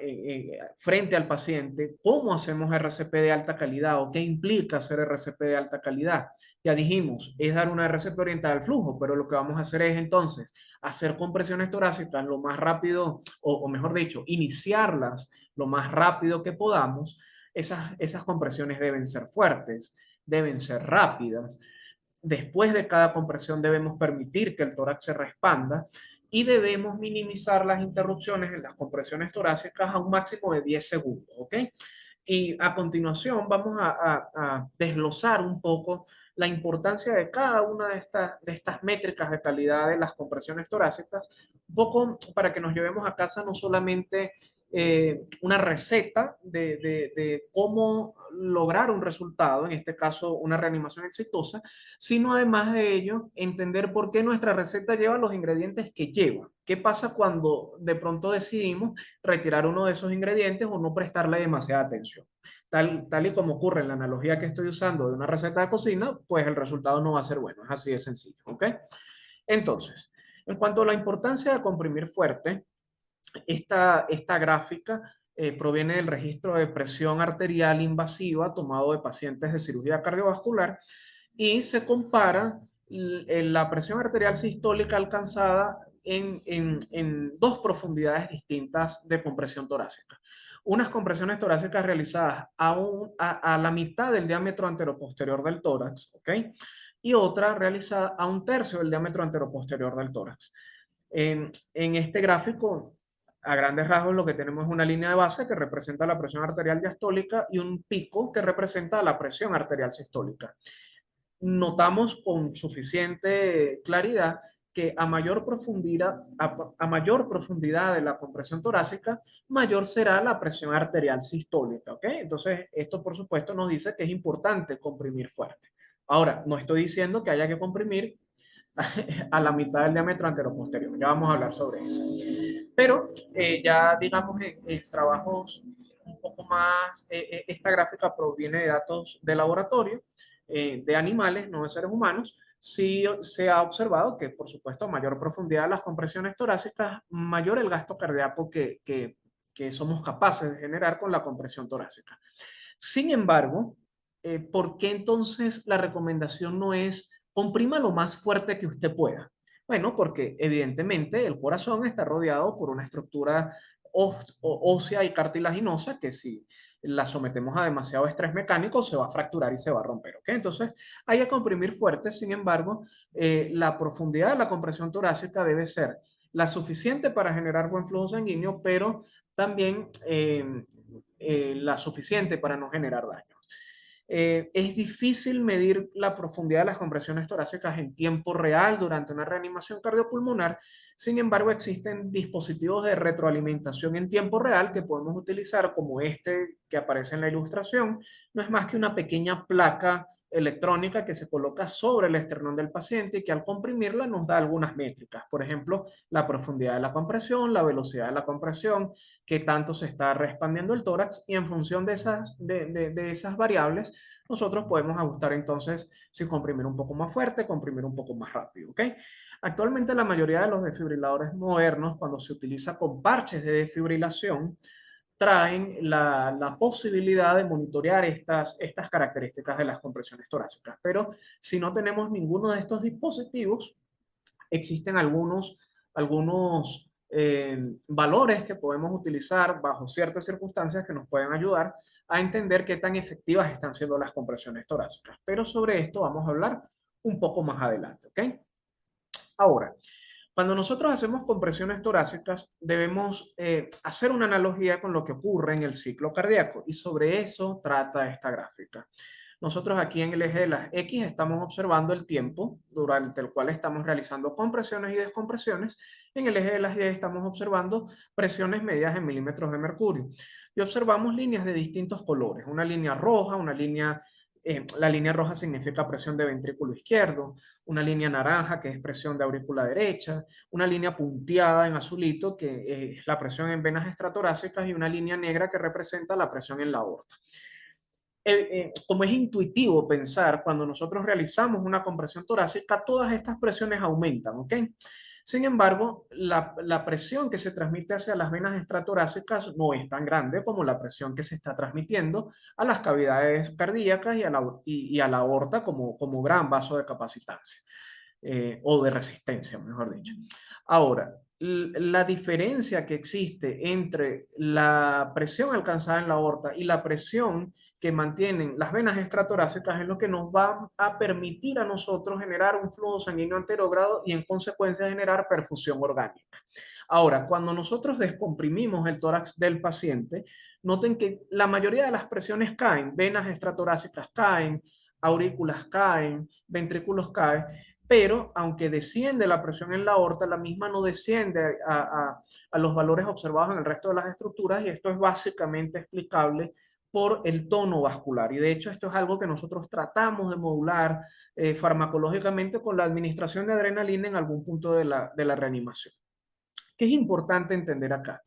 frente al paciente, ¿cómo hacemos RCP de alta calidad o qué implica hacer RCP de alta calidad? Ya dijimos, es dar una RCP orientada al flujo, pero lo que vamos a hacer es entonces hacer compresiones torácicas lo más rápido, o mejor dicho, iniciarlas lo más rápido que podamos. Esas compresiones deben ser fuertes, deben ser rápidas. Después de cada compresión debemos permitir que el tórax se respanda y debemos minimizar las interrupciones en las compresiones torácicas a un máximo de 10 segundos, ¿ok? Y a continuación vamos a desglosar un poco la importancia de cada una de estas métricas de calidad de las compresiones torácicas, un poco para que nos llevemos a casa no solamente una receta de cómo lograr un resultado, en este caso una reanimación exitosa, sino además de ello, entender por qué nuestra receta lleva los ingredientes que lleva. ¿Qué pasa cuando de pronto decidimos retirar uno de esos ingredientes o no prestarle demasiada atención? Tal y como ocurre en la analogía que estoy usando de una receta de cocina, pues el resultado no va a ser bueno, es así de sencillo, ¿ok? Entonces, en cuanto a la importancia de comprimir fuerte, esta gráfica proviene del registro de presión arterial invasiva tomado de pacientes de cirugía cardiovascular y se compara la presión arterial sistólica alcanzada en dos profundidades distintas de compresión torácica. Unas compresiones torácicas realizadas a la mitad del diámetro anteroposterior del tórax, ¿ok? Y otra realizada a un tercio del diámetro anteroposterior del tórax. En este gráfico, a grandes rasgos, lo que tenemos es una línea de base que representa la presión arterial diastólica y un pico que representa la presión arterial sistólica. Notamos con suficiente claridad que a mayor profundidad de la compresión torácica, mayor será la presión arterial sistólica, ¿ok? Entonces, esto por supuesto nos dice que es importante comprimir fuerte. Ahora, no estoy diciendo que haya que comprimir a la mitad del diámetro anteroposterior. Ya vamos a hablar sobre eso. Pero ya digamos en trabajos un poco más, esta gráfica proviene de datos de laboratorio, de animales, no de seres humanos. Sí se ha observado que, por supuesto, a mayor profundidad de las compresiones torácicas, mayor el gasto cardíaco que somos capaces de generar con la compresión torácica. Sin embargo, ¿por qué entonces la recomendación no es comprima lo más fuerte que usted pueda? Bueno, porque evidentemente el corazón está rodeado por una estructura ósea y cartilaginosa que si la sometemos a demasiado estrés mecánico se va a fracturar y se va a romper, ¿ok? Entonces hay que comprimir fuerte. Sin embargo, la profundidad de la compresión torácica debe ser la suficiente para generar buen flujo sanguíneo, pero también la suficiente para no generar daño. Es difícil medir la profundidad de las compresiones torácicas en tiempo real durante una reanimación cardiopulmonar. Sin embargo, existen dispositivos de retroalimentación en tiempo real que podemos utilizar, como este que aparece en la ilustración. No es más que una pequeña placa electrónica que se coloca sobre el esternón del paciente y que al comprimirla nos da algunas métricas. Por ejemplo, la profundidad de la compresión, la velocidad de la compresión, qué tanto se está expandiendo el tórax y en función de esas variables, nosotros podemos ajustar entonces si comprimir un poco más fuerte, comprimir un poco más rápido, ¿ok? Actualmente la mayoría de los desfibriladores modernos, cuando se utiliza con parches de desfibrilación, traen la posibilidad de monitorear estas características de las compresiones torácicas. Pero si no tenemos ninguno de estos dispositivos, existen algunos valores que podemos utilizar bajo ciertas circunstancias que nos pueden ayudar a entender qué tan efectivas están siendo las compresiones torácicas. Pero sobre esto vamos a hablar un poco más adelante, ¿ok? Ahora, cuando nosotros hacemos compresiones torácicas, debemos hacer una analogía con lo que ocurre en el ciclo cardíaco y sobre eso trata esta gráfica. Nosotros aquí en el eje de las X estamos observando el tiempo durante el cual estamos realizando compresiones y descompresiones. En el eje de las Y estamos observando presiones medidas en milímetros de mercurio. Y observamos líneas de distintos colores. Una línea roja, la línea roja significa presión de ventrículo izquierdo, una línea naranja que es presión de aurícula derecha, una línea punteada en azulito que es la presión en venas extratorácicas y una línea negra que representa la presión en la aorta. Como es intuitivo pensar, cuando nosotros realizamos una compresión torácica, todas estas presiones aumentan, ¿ok? Sin embargo, la presión que se transmite hacia las venas extratorácicas no es tan grande como la presión que se está transmitiendo a las cavidades cardíacas y a la aorta como gran vaso de capacitancia, o de resistencia, mejor dicho. Ahora, la diferencia que existe entre la presión alcanzada en la aorta y la presión que mantienen las venas extratorácicas es lo que nos va a permitir a nosotros generar un flujo sanguíneo anterogrado y en consecuencia generar perfusión orgánica. Ahora, cuando nosotros descomprimimos el tórax del paciente, noten que la mayoría de las presiones caen, venas extratorácicas caen, aurículas caen, ventrículos caen, pero aunque desciende la presión en la aorta, la misma no desciende a los valores observados en el resto de las estructuras y esto es básicamente explicable por el tono vascular. Y de hecho esto es algo que nosotros tratamos de modular farmacológicamente con la administración de adrenalina en algún punto de la reanimación. ¿Qué es importante entender acá?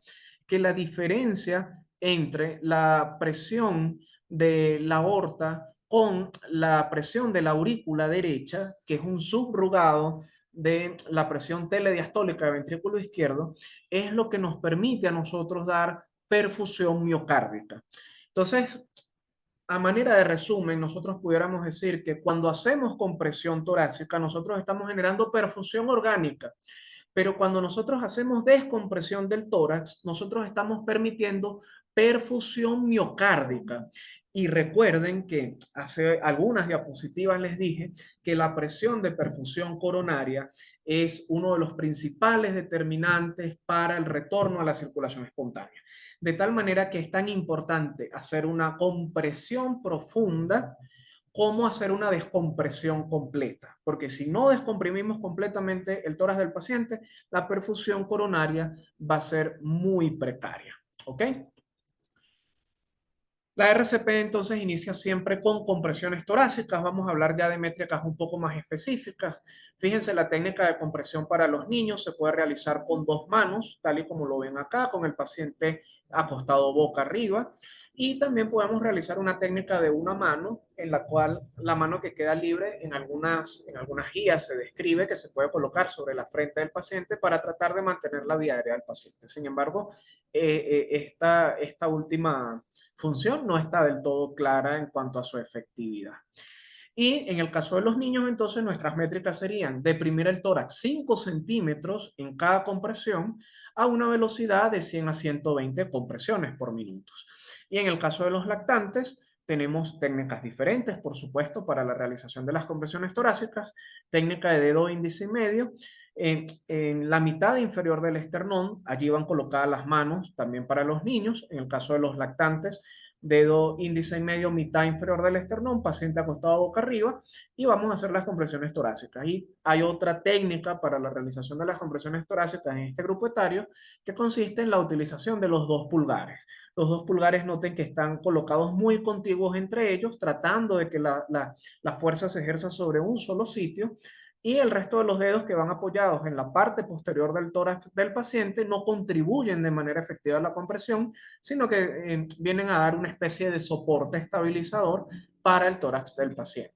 Que la diferencia entre la presión de la aorta con la presión de la aurícula derecha, que es un subrogado de la presión telediastólica del ventrículo izquierdo, es lo que nos permite a nosotros dar perfusión miocárdica. Entonces, a manera de resumen, nosotros pudiéramos decir que cuando hacemos compresión torácica, nosotros estamos generando perfusión orgánica, pero cuando nosotros hacemos descompresión del tórax, nosotros estamos permitiendo perfusión miocárdica. Y recuerden que hace algunas diapositivas les dije que la presión de perfusión coronaria es uno de los principales determinantes para el retorno a la circulación espontánea. De tal manera que es tan importante hacer una compresión profunda como hacer una descompresión completa, porque si no descomprimimos completamente el tórax del paciente, la perfusión coronaria va a ser muy precaria, ¿ok? La RCP entonces inicia siempre con compresiones torácicas. Vamos a hablar ya de métricas un poco más específicas. Fíjense, la técnica de compresión para los niños se puede realizar con dos manos, tal y como lo ven acá, con el paciente acostado boca arriba. Y también podemos realizar una técnica de una mano, en la cual la mano que queda libre en algunas guías se describe que se puede colocar sobre la frente del paciente para tratar de mantener la vía aérea del paciente. Sin embargo, esta última función no está del todo clara en cuanto a su efectividad. Y en el caso de los niños, entonces nuestras métricas serían deprimir el tórax 5 centímetros en cada compresión a una velocidad de 100 a 120 compresiones por minuto. Y en el caso de los lactantes, tenemos técnicas diferentes, por supuesto, para la realización de las compresiones torácicas, técnica de dedo índice y medio. En la mitad inferior del esternón, allí van colocadas las manos también para los niños. En el caso de los lactantes, dedo índice y medio, mitad inferior del esternón, paciente acostado boca arriba, y vamos a hacer las compresiones torácicas. Y hay otra técnica para la realización de las compresiones torácicas en este grupo etario que consiste en la utilización de los dos pulgares. Los dos pulgares noten que están colocados muy contiguos entre ellos, tratando de que la fuerza se ejerza sobre un solo sitio, y el resto de los dedos que van apoyados en la parte posterior del tórax del paciente no contribuyen de manera efectiva a la compresión, sino que vienen a dar una especie de soporte estabilizador para el tórax del paciente.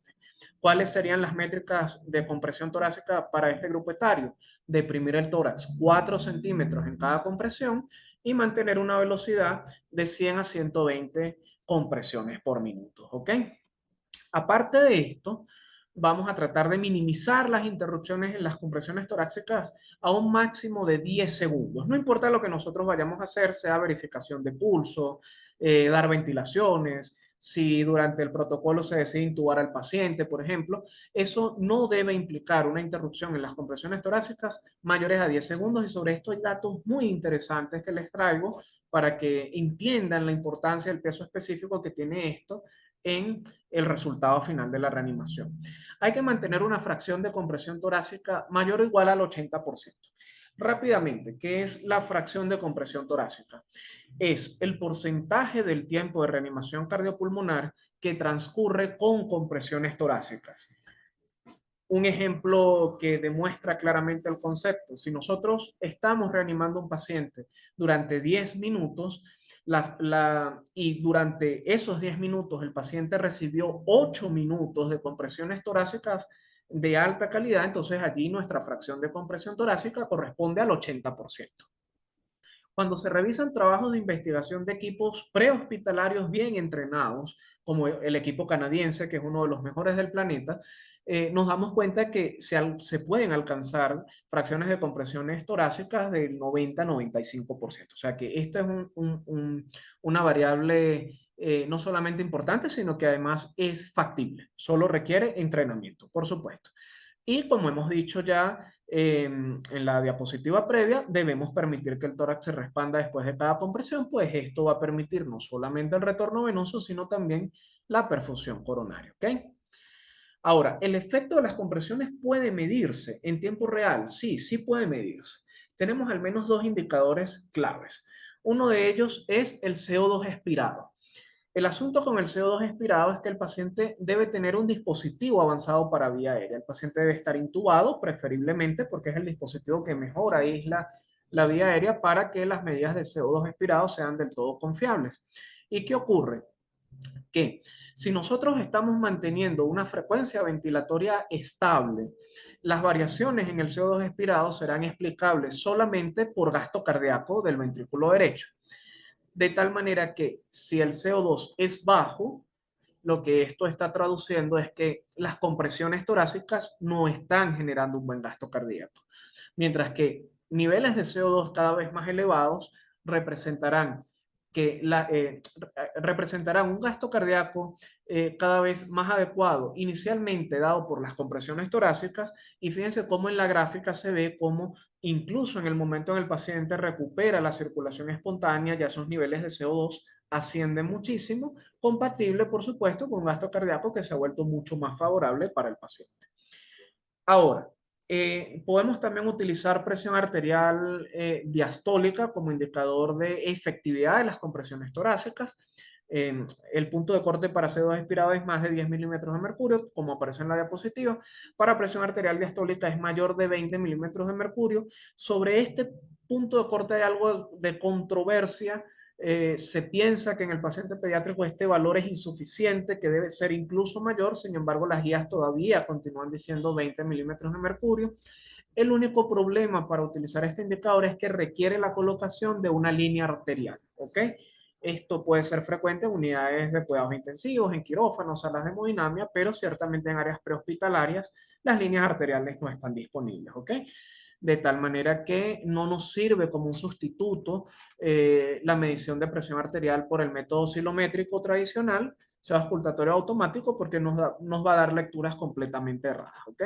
¿Cuáles serían las métricas de compresión torácica para este grupo etario? Deprimir el tórax 4 centímetros en cada compresión y mantener una velocidad de 100 a 120 compresiones por minuto, ¿ok? Aparte de esto, vamos a tratar de minimizar las interrupciones en las compresiones torácicas a un máximo de 10 segundos. No importa lo que nosotros vayamos a hacer, sea verificación de pulso, dar ventilaciones, si durante el protocolo se decide intubar al paciente, por ejemplo, eso no debe implicar una interrupción en las compresiones torácicas mayores a 10 segundos, y sobre esto hay datos muy interesantes que les traigo para que entiendan la importancia del peso específico que tiene esto en el resultado final de la reanimación. Hay que mantener una fracción de compresión torácica mayor o igual al 80%. Rápidamente, ¿qué es la fracción de compresión torácica? Es el porcentaje del tiempo de reanimación cardiopulmonar que transcurre con compresiones torácicas. Un ejemplo que demuestra claramente el concepto: si nosotros estamos reanimando a un paciente durante 10 minutos y durante esos 10 minutos el paciente recibió 8 minutos de compresiones torácicas de alta calidad, entonces allí nuestra fracción de compresión torácica corresponde al 80%. Cuando se revisan trabajos de investigación de equipos prehospitalarios bien entrenados, como el equipo canadiense, que es uno de los mejores del planeta, nos damos cuenta que se pueden alcanzar fracciones de compresiones torácicas del 90-95%. O sea que esta es una variable no solamente importante, sino que además es factible. Solo requiere entrenamiento, por supuesto. Y como hemos dicho ya en la diapositiva previa, debemos permitir que el tórax se respanda después de cada compresión, pues esto va a permitir no solamente el retorno venoso, sino también la perfusión coronaria, ¿ok? Ahora, ¿el efecto de las compresiones puede medirse en tiempo real? Sí, sí puede medirse. Tenemos al menos dos indicadores claves. Uno de ellos es el CO2 expirado. El asunto con el CO2 expirado es que el paciente debe tener un dispositivo avanzado para vía aérea. El paciente debe estar intubado, preferiblemente, porque es el dispositivo que mejor aísla la vía aérea para que las medidas de CO2 expirado sean del todo confiables. ¿Y qué ocurre? Que si nosotros estamos manteniendo una frecuencia ventilatoria estable, las variaciones en el CO2 expirado serán explicables solamente por gasto cardíaco del ventrículo derecho. De tal manera que si el CO2 es bajo, lo que esto está traduciendo es que las compresiones torácicas no están generando un buen gasto cardíaco, mientras que niveles de CO2 cada vez más elevados representarán representarán un gasto cardíaco cada vez más adecuado, inicialmente dado por las compresiones torácicas, y fíjense cómo en la gráfica se ve cómo incluso en el momento en el paciente recupera la circulación espontánea, ya esos niveles de CO2 ascienden muchísimo, compatible, por supuesto, con un gasto cardíaco que se ha vuelto mucho más favorable para el paciente. Ahora, podemos también utilizar presión arterial diastólica como indicador de efectividad de las compresiones torácicas. El punto de corte para CO2 expirado es más de 10 milímetros de mercurio, como aparece en la diapositiva. Para presión arterial diastólica es mayor de 20 milímetros de mercurio. Sobre este punto de corte hay algo de controversia. Se piensa que en el paciente pediátrico este valor es insuficiente, que debe ser incluso mayor. Sin embargo, las guías todavía continúan diciendo 20 milímetros de mercurio. El único problema para utilizar este indicador es que requiere la colocación de una línea arterial, ¿ok? Esto puede ser frecuente en unidades de cuidados intensivos, en quirófanos, salas de hemodinamia, pero ciertamente en áreas prehospitalarias las líneas arteriales no están disponibles, ¿ok? De tal manera que no nos sirve como un sustituto la medición de presión arterial por el método oscilométrico tradicional, sea auscultatorio automático, porque nos va a dar lecturas completamente erradas, ¿ok?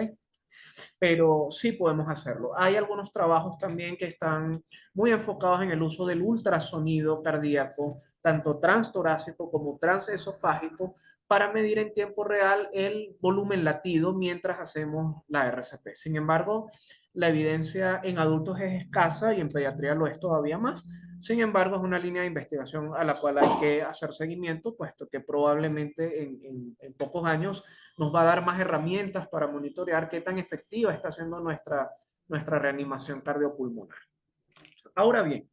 Pero sí podemos hacerlo. Hay algunos trabajos también que están muy enfocados en el uso del ultrasonido cardíaco tanto transtorácico como transesofágico, para medir en tiempo real el volumen latido mientras hacemos la RCP. Sin embargo, la evidencia en adultos es escasa y en pediatría lo es todavía más. Sin embargo, es una línea de investigación a la cual hay que hacer seguimiento, puesto que probablemente en pocos años nos va a dar más herramientas para monitorear qué tan efectiva está siendo nuestra reanimación cardiopulmonar. Ahora bien,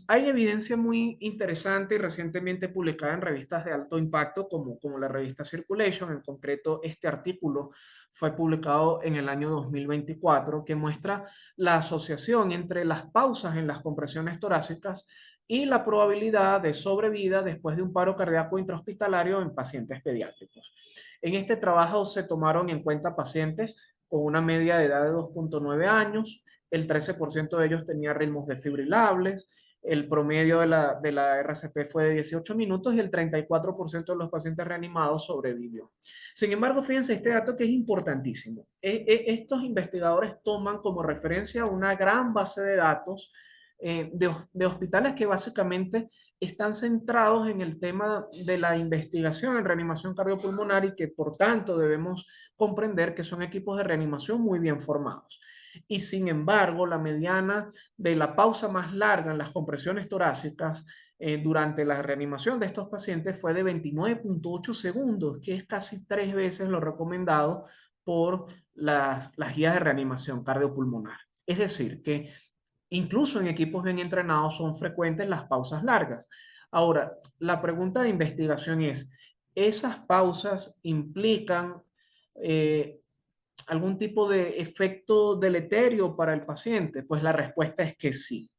hay evidencia muy interesante y recientemente publicada en revistas de alto impacto como la revista Circulation. En concreto, este artículo fue publicado en el año 2024 que muestra la asociación entre las pausas en las compresiones torácicas y la probabilidad de sobrevida después de un paro cardíaco intrahospitalario en pacientes pediátricos. En este trabajo se tomaron en cuenta pacientes con una media de edad de 2,9 años. El 13% de ellos tenía ritmos desfibrilables, el promedio de la RCP fue de 18 minutos y el 34% de los pacientes reanimados sobrevivió. Sin embargo, fíjense este dato que es importantísimo. Estos investigadores toman como referencia una gran base de datos de hospitales que básicamente están centrados en el tema de la investigación en reanimación cardiopulmonar y que por tanto debemos comprender que son equipos de reanimación muy bien formados. Y sin embargo, la mediana de la pausa más larga en las compresiones torácicas durante la reanimación de estos pacientes fue de 29,8 segundos, que es casi 3 veces lo recomendado por las guías de reanimación cardiopulmonar. Es decir, que incluso en equipos bien entrenados son frecuentes las pausas largas. Ahora, la pregunta de investigación es, ¿esas pausas implican eh, algún tipo de efecto deleterio para el paciente? Pues la respuesta es que sí.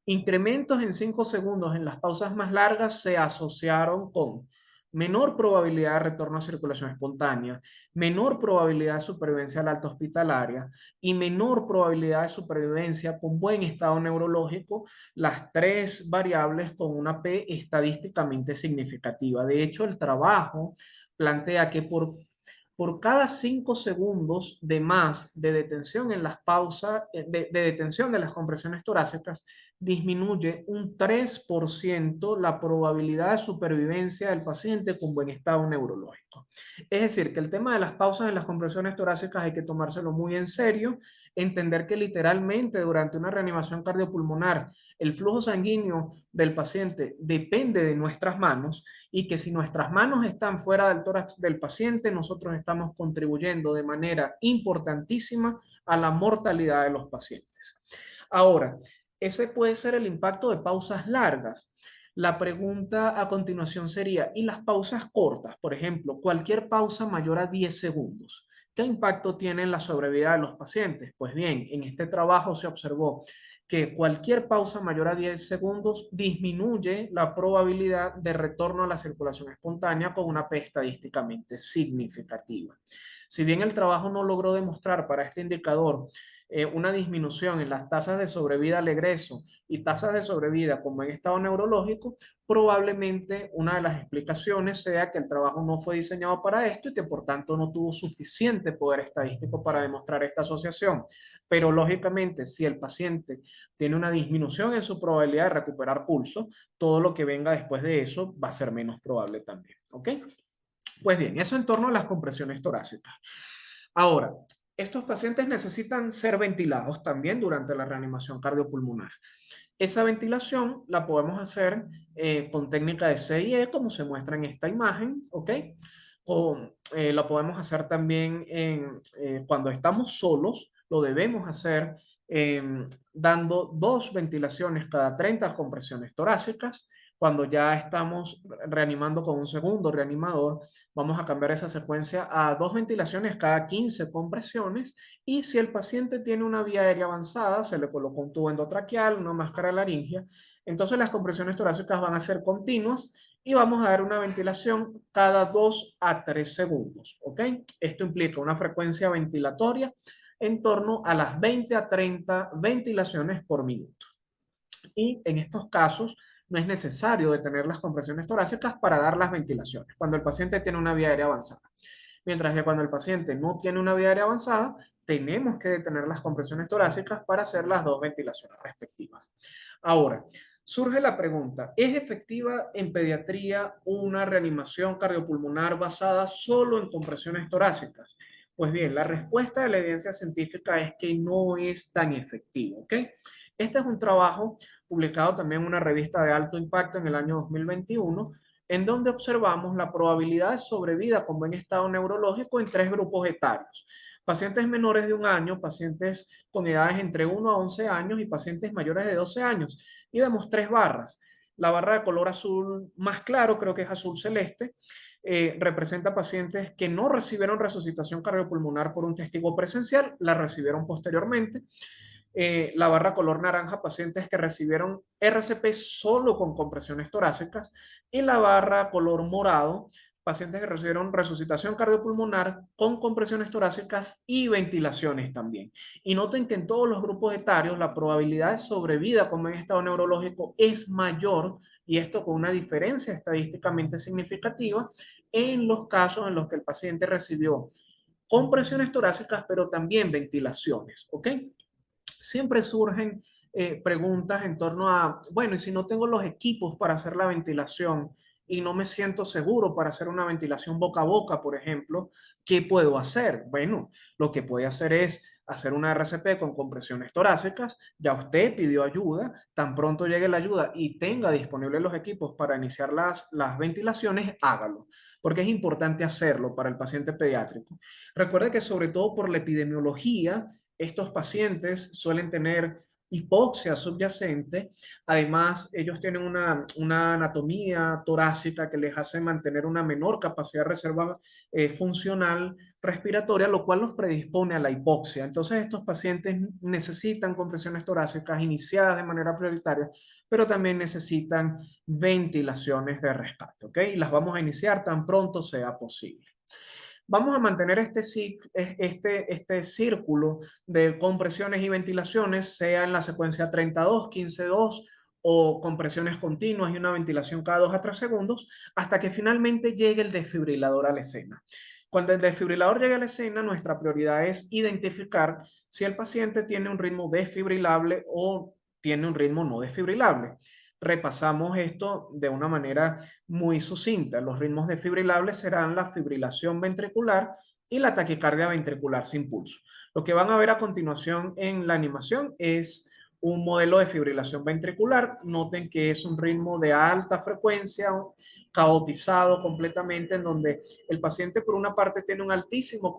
Incrementos en 5 segundos en las pausas más largas se asociaron con menor probabilidad de retorno a circulación espontánea, menor probabilidad de supervivencia al alta hospitalaria y menor probabilidad de supervivencia con buen estado neurológico, las tres variables con una P estadísticamente significativa. De hecho, el trabajo plantea que por cada 5 segundos de más de detención en las pausas, de detención de las compresiones torácicas, disminuye un 3% la probabilidad de supervivencia del paciente con buen estado neurológico. Es decir, que el tema de las pausas en las compresiones torácicas hay que tomárselo muy en serio, entender que literalmente durante una reanimación cardiopulmonar el flujo sanguíneo del paciente depende de nuestras manos y que si nuestras manos están fuera del tórax del paciente, nosotros estamos contribuyendo de manera importantísima a la mortalidad de los pacientes. Ahora, ese puede ser el impacto de pausas largas. La pregunta a continuación sería, ¿y las pausas cortas? Por ejemplo, cualquier pausa mayor a 10 segundos. ¿Qué impacto tiene en la sobrevida de los pacientes? Pues bien, en este trabajo se observó que cualquier pausa mayor a 10 segundos disminuye la probabilidad de retorno a la circulación espontánea con una P estadísticamente significativa. Si bien el trabajo no logró demostrar para este indicador una disminución en las tasas de sobrevida al egreso y tasas de sobrevida con buen estado neurológico, probablemente una de las explicaciones sea que el trabajo no fue diseñado para esto y que por tanto no tuvo suficiente poder estadístico para demostrar esta asociación. Pero lógicamente, si el paciente tiene una disminución en su probabilidad de recuperar pulso, todo lo que venga después de eso va a ser menos probable también. ¿Ok? Pues bien, eso en torno a las compresiones torácicas. Ahora, estos pacientes necesitan ser ventilados también durante la reanimación cardiopulmonar. Esa ventilación la podemos hacer con técnica de CIE, como se muestra en esta imagen, ¿ok? O la podemos hacer también cuando estamos solos, lo debemos hacer dando 2 ventilaciones cada 30 compresiones torácicas. Cuando ya estamos reanimando con un segundo reanimador, vamos a cambiar esa secuencia a 2 ventilaciones cada 15 compresiones y si el paciente tiene una vía aérea avanzada, se le coloca un tubo endotraqueal, una máscara laringia, entonces las compresiones torácicas van a ser continuas y vamos a dar una ventilación cada 2 a 3 segundos, ¿ok? Esto implica una frecuencia ventilatoria en torno a las 20 a 30 ventilaciones por minuto. Y en estos casos no es necesario detener las compresiones torácicas para dar las ventilaciones, cuando el paciente tiene una vía aérea avanzada. Mientras que cuando el paciente no tiene una vía aérea avanzada, tenemos que detener las compresiones torácicas para hacer las 2 ventilaciones respectivas. Ahora, Surge la pregunta, ¿es efectiva en pediatría una reanimación cardiopulmonar basada solo en compresiones torácicas? Pues bien, la respuesta de la evidencia científica es que no es tan efectivo, ¿ok? Este es un trabajo publicado también en una revista de alto impacto en el año 2021, en donde observamos la probabilidad de sobrevida con buen estado neurológico en tres grupos etarios. Pacientes menores de un año, pacientes con edades entre 1 a 11 años y pacientes mayores de 12 años y vemos tres barras. La barra de color azul más claro, creo que es azul celeste, representa pacientes que no recibieron resucitación cardiopulmonar por un testigo presencial, la recibieron posteriormente. La barra color naranja, pacientes que recibieron RCP solo con compresiones torácicas, y la barra color morado, pacientes que recibieron resucitación cardiopulmonar con compresiones torácicas y ventilaciones también. Y noten que en todos los grupos etarios la probabilidad de sobrevida con buen estado neurológico es mayor, y esto con una diferencia estadísticamente significativa en los casos en los que el paciente recibió compresiones torácicas, pero también ventilaciones, ¿ok? Siempre surgen preguntas en torno a, bueno, y si no tengo los equipos para hacer la ventilación y no me siento seguro para hacer una ventilación boca a boca, por ejemplo, ¿qué puedo hacer? Bueno, lo que puede hacer es hacer una RCP con compresiones torácicas. Ya usted pidió ayuda, tan pronto llegue la ayuda y tenga disponibles los equipos para iniciar las ventilaciones, hágalo, porque es importante hacerlo para el paciente pediátrico. Recuerde que sobre todo por la epidemiología, estos pacientes suelen tener hipoxia subyacente. Además, ellos tienen una anatomía torácica que les hace mantener una menor capacidad de reserva funcional respiratoria, lo cual los predispone a la hipoxia. Entonces, estos pacientes necesitan compresiones torácicas iniciadas de manera prioritaria, pero también necesitan ventilaciones de rescate, ¿ok? Y las vamos a iniciar tan pronto sea posible. Vamos a mantener este círculo de compresiones y ventilaciones, sea en la secuencia 32, 15-2 o compresiones continuas y una ventilación cada 2 a 3 segundos, hasta que finalmente llegue el desfibrilador a la escena. Cuando el desfibrilador llegue a la escena, nuestra prioridad es identificar si el paciente tiene un ritmo desfibrilable o tiene un ritmo no desfibrilable. Repasamos esto de una manera muy sucinta. Los ritmos desfibrilables serán la fibrilación ventricular y la taquicardia ventricular sin pulso. Lo que van a ver a continuación en la animación es un modelo de fibrilación ventricular. Noten que es un ritmo de alta frecuencia, caotizado completamente, en donde el paciente por una parte tiene un altísimo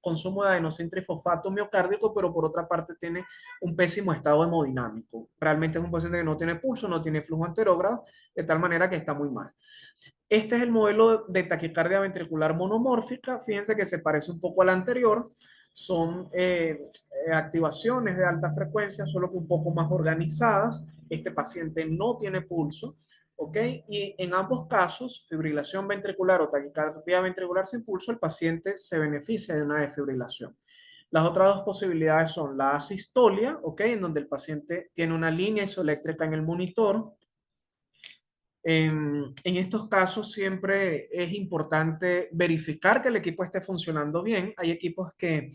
consumo de adenosín trifosfato miocárdico, pero por otra parte tiene un pésimo estado hemodinámico. Realmente es un paciente que no tiene pulso, no tiene flujo anterógrado, de tal manera que está muy mal. Este es el modelo de taquicardia ventricular monomórfica. Fíjense que se parece un poco al anterior. Son activaciones de alta frecuencia, solo que un poco más organizadas. Este paciente no tiene pulso, ¿ok? Y en ambos casos, fibrilación ventricular o taquicardia ventricular sin pulso, el paciente se beneficia de una desfibrilación. Las otras dos posibilidades son la asistolia, ¿ok? En donde el paciente tiene una línea isoeléctrica en el monitor. En estos casos siempre es importante verificar que el equipo esté funcionando bien. Hay equipos que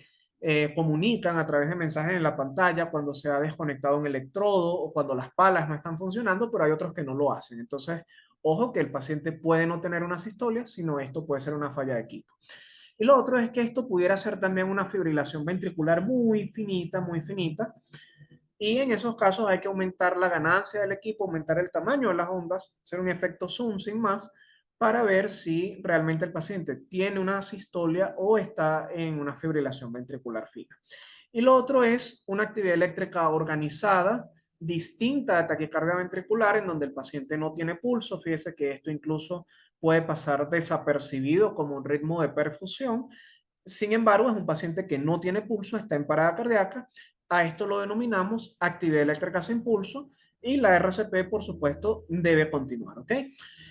comunican a través de mensajes en la pantalla cuando se ha desconectado un electrodo o cuando las palas no están funcionando, pero hay otros que no lo hacen. Entonces, ojo que el paciente puede no tener una sistolia, sino esto puede ser una falla de equipo. Y lo otro es que esto pudiera ser también una fibrilación ventricular muy finita, y en esos casos hay que aumentar la ganancia del equipo, aumentar el tamaño de las ondas, hacer un efecto zoom sin más, para ver si realmente el paciente tiene una asistolia o está en una fibrilación ventricular fina. Y lo otro es una actividad eléctrica organizada, distinta de taquicardia ventricular, en donde el paciente no tiene pulso. Fíjese que esto incluso puede pasar desapercibido como un ritmo de perfusión. Sin embargo, es un paciente que no tiene pulso, está en parada cardíaca. A esto lo denominamos actividad eléctrica sin pulso, y la RCP, por supuesto, debe continuar, ¿ok?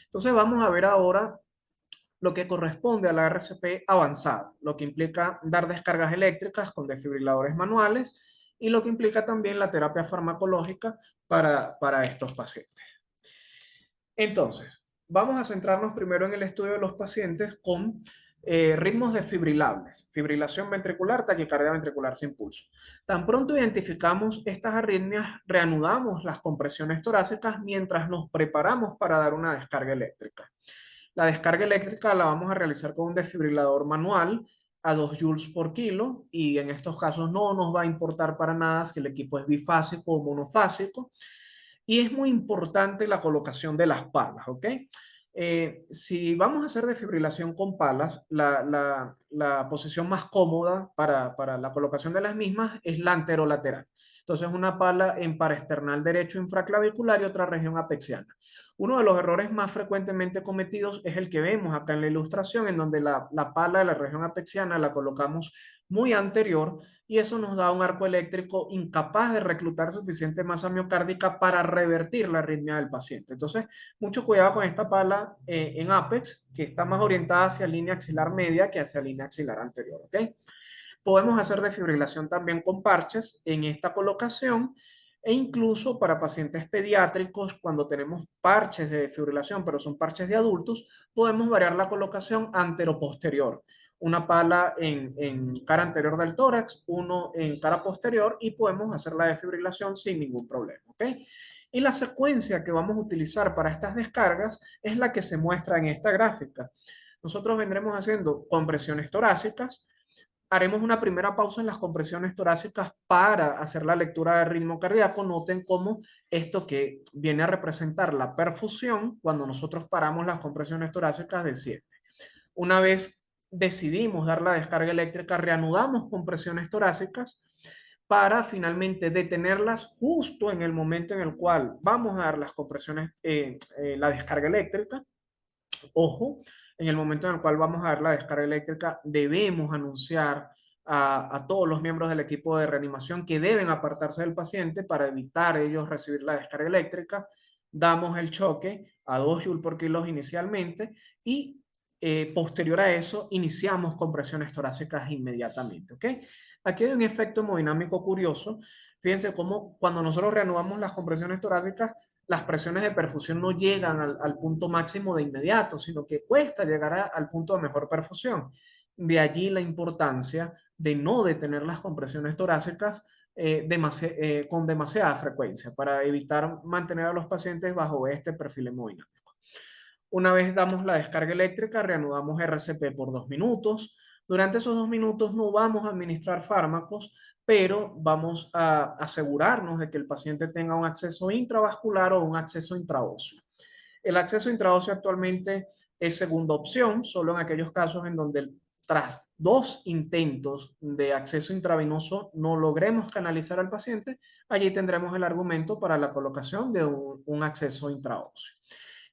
Entonces vamos a ver ahora lo que corresponde a la RCP avanzada, lo que implica dar descargas eléctricas con desfibriladores manuales y lo que implica también la terapia farmacológica para estos pacientes. Entonces, vamos a centrarnos primero en el estudio de los pacientes con ritmos desfibrilables, fibrilación ventricular, taquicardia ventricular sin pulso. Tan pronto identificamos estas arritmias, reanudamos las compresiones torácicas mientras nos preparamos para dar una descarga eléctrica. La descarga eléctrica la vamos a realizar con un desfibrilador manual a 2 joules por kilo y en estos casos no nos va a importar para nada si el equipo es bifásico o monofásico. Y es muy importante la colocación de las palas, ¿ok? Si vamos a hacer desfibrilación con palas, la posición más cómoda para la colocación de las mismas es la anterolateral. Entonces, una pala en paraesternal derecho infraclavicular y otra región apexiana. Uno de los errores más frecuentemente cometidos es el que vemos acá en la ilustración, en donde la pala de la región apexiana la colocamos muy anterior y eso nos da un arco eléctrico incapaz de reclutar suficiente masa miocárdica para revertir la arritmia del paciente. Entonces, mucho cuidado con esta pala en Apex, que está más orientada hacia línea axilar media que hacia línea axilar anterior, ¿ok? Podemos hacer desfibrilación también con parches en esta colocación e incluso para pacientes pediátricos, cuando tenemos parches de desfibrilación, pero son parches de adultos, podemos variar la colocación antero-posterior. Una pala en cara anterior del tórax, uno en cara posterior y podemos hacer la desfibrilación sin ningún problema, ¿ok? Y la secuencia que vamos a utilizar para estas descargas es la que se muestra en esta gráfica. Nosotros vendremos haciendo compresiones torácicas, haremos una primera pausa en las compresiones torácicas para hacer la lectura de ritmo cardíaco. Noten cómo esto que viene a representar la perfusión, cuando nosotros paramos las compresiones torácicas, desciende. Una vez decidimos dar la descarga eléctrica, reanudamos compresiones torácicas para finalmente detenerlas justo en el momento en el cual vamos a dar las compresiones, la descarga eléctrica. Ojo, en el momento en el cual vamos a dar la descarga eléctrica, debemos anunciar a todos los miembros del equipo de reanimación que deben apartarse del paciente para evitar ellos recibir la descarga eléctrica. Damos el choque a 2 joules por kilo inicialmente y posterior a eso iniciamos compresiones torácicas inmediatamente, ¿ok? Aquí hay un efecto hemodinámico curioso. Fíjense cómo cuando nosotros reanudamos las compresiones torácicas, las presiones de perfusión no llegan al punto máximo de inmediato, sino que cuesta llegar al punto de mejor perfusión. De allí la importancia de no detener las compresiones torácicas con demasiada frecuencia para evitar mantener a los pacientes bajo este perfil hemodinámico. Una vez damos la descarga eléctrica, reanudamos RCP por 2 minutos. Durante esos 2 minutos no vamos a administrar fármacos, pero vamos a asegurarnos de que el paciente tenga un acceso intravascular o un acceso intraóseo. El acceso intraóseo actualmente es segunda opción, solo en aquellos casos en donde tras 2 intentos de acceso intravenoso no logremos canalizar al paciente, allí tendremos el argumento para la colocación de un acceso intraóseo.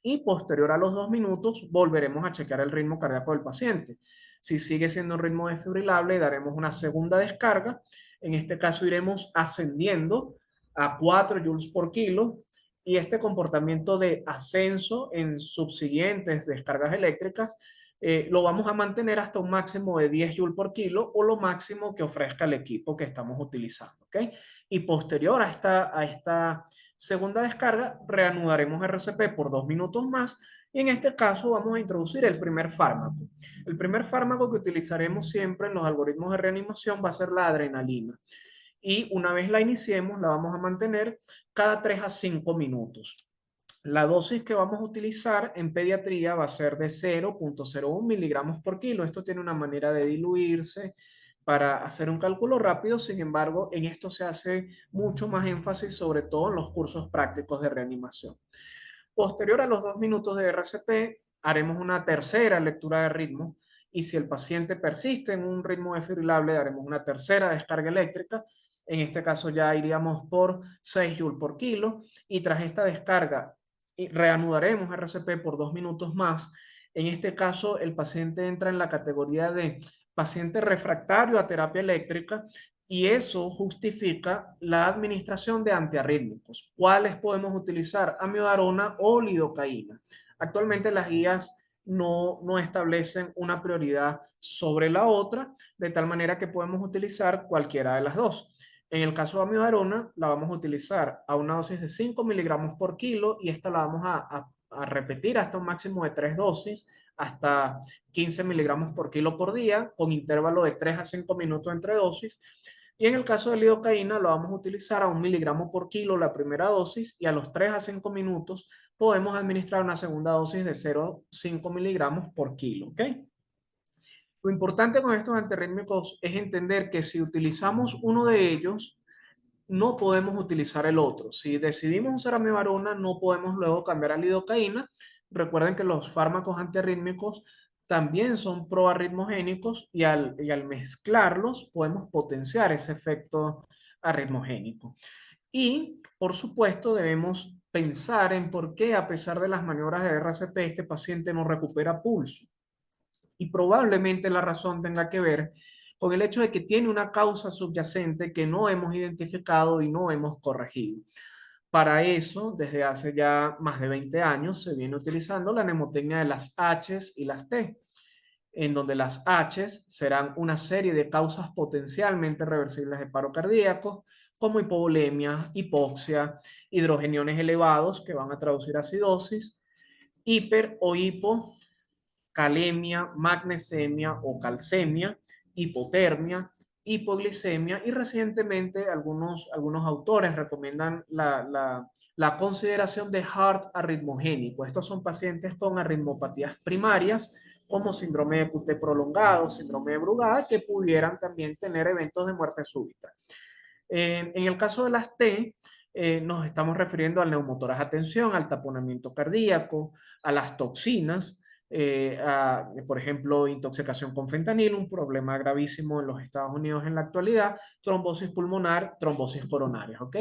Y posterior a los 2 minutos volveremos a chequear el ritmo cardíaco del paciente. Si sigue siendo un ritmo desfibrilable, daremos una segunda descarga. En este caso iremos ascendiendo a 4 joules por kilo y este comportamiento de ascenso en subsiguientes descargas eléctricas lo vamos a mantener hasta un máximo de 10 joules por kilo o lo máximo que ofrezca el equipo que estamos utilizando, ¿ok? Y posterior a esta segunda descarga, reanudaremos RCP por 2 minutos más y en este caso vamos a introducir el primer fármaco. El primer fármaco que utilizaremos siempre en los algoritmos de reanimación va a ser la adrenalina. Y una vez la iniciemos, la vamos a mantener cada 3 a 5 minutos. La dosis que vamos a utilizar en pediatría va a ser de 0,01 miligramos por kilo. Esto tiene una manera de diluirse para hacer un cálculo rápido. Sin embargo, en esto se hace mucho más énfasis, sobre todo en los cursos prácticos de reanimación. Posterior a los 2 minutos de RCP, haremos una tercera lectura de ritmo y si el paciente persiste en un ritmo desfibrilable, daremos una tercera descarga eléctrica. En este caso ya iríamos por 6 joules por kilo y tras esta descarga reanudaremos RCP por 2 minutos más. En este caso, el paciente entra en la categoría de paciente refractario a terapia eléctrica y eso justifica la administración de antiarrítmicos. ¿Cuáles podemos utilizar? Amiodarona o lidocaína. Actualmente las guías no establecen una prioridad sobre la otra, de tal manera que podemos utilizar cualquiera de las dos. En el caso de amiodarona, la vamos a utilizar a una dosis de 5 miligramos por kilo y esta la vamos a repetir hasta un máximo de 3 dosis hasta 15 miligramos por kilo por día, con intervalo de 3 a 5 minutos entre dosis. Y en el caso de lidocaína lo vamos a utilizar a 1 miligramo por kilo la primera dosis y a los 3 a 5 minutos podemos administrar una segunda dosis de 0,5 miligramos por kilo, ¿ok? Lo importante con estos antirrítmicos es entender que si utilizamos uno de ellos, no podemos utilizar el otro. Si decidimos usar amibarona, no podemos luego cambiar a lidocaína. Recuerden que los fármacos antiarrítmicos también son proarritmogénicos y al mezclarlos podemos potenciar ese efecto arritmogénico. Y, por supuesto, debemos pensar en por qué, a pesar de las maniobras de RCP, este paciente no recupera pulso. Y probablemente la razón tenga que ver con el hecho de que tiene una causa subyacente que no hemos identificado y no hemos corregido. Para eso, desde hace ya más de 20 años, se viene utilizando la mnemotecnia de las H's y las T, en donde las H's serán una serie de causas potencialmente reversibles de paro cardíaco, como hipovolemia, hipoxia, hidrogeniones elevados, que van a traducir acidosis, hiper o hipo calemia, magnesemia o calcemia, hipotermia, hipoglicemia y recientemente algunos autores recomiendan la consideración de HART arritmogénico. Estos son pacientes con arritmopatías primarias como síndrome de QT prolongado, síndrome de Brugada, que pudieran también tener eventos de muerte súbita. En el caso de las T, nos estamos refiriendo al neumotoras a tensión, al taponamiento cardíaco, a las toxinas, por ejemplo, intoxicación con fentanilo, un problema gravísimo en los Estados Unidos en la actualidad, trombosis pulmonar, trombosis coronarias, ¿ok?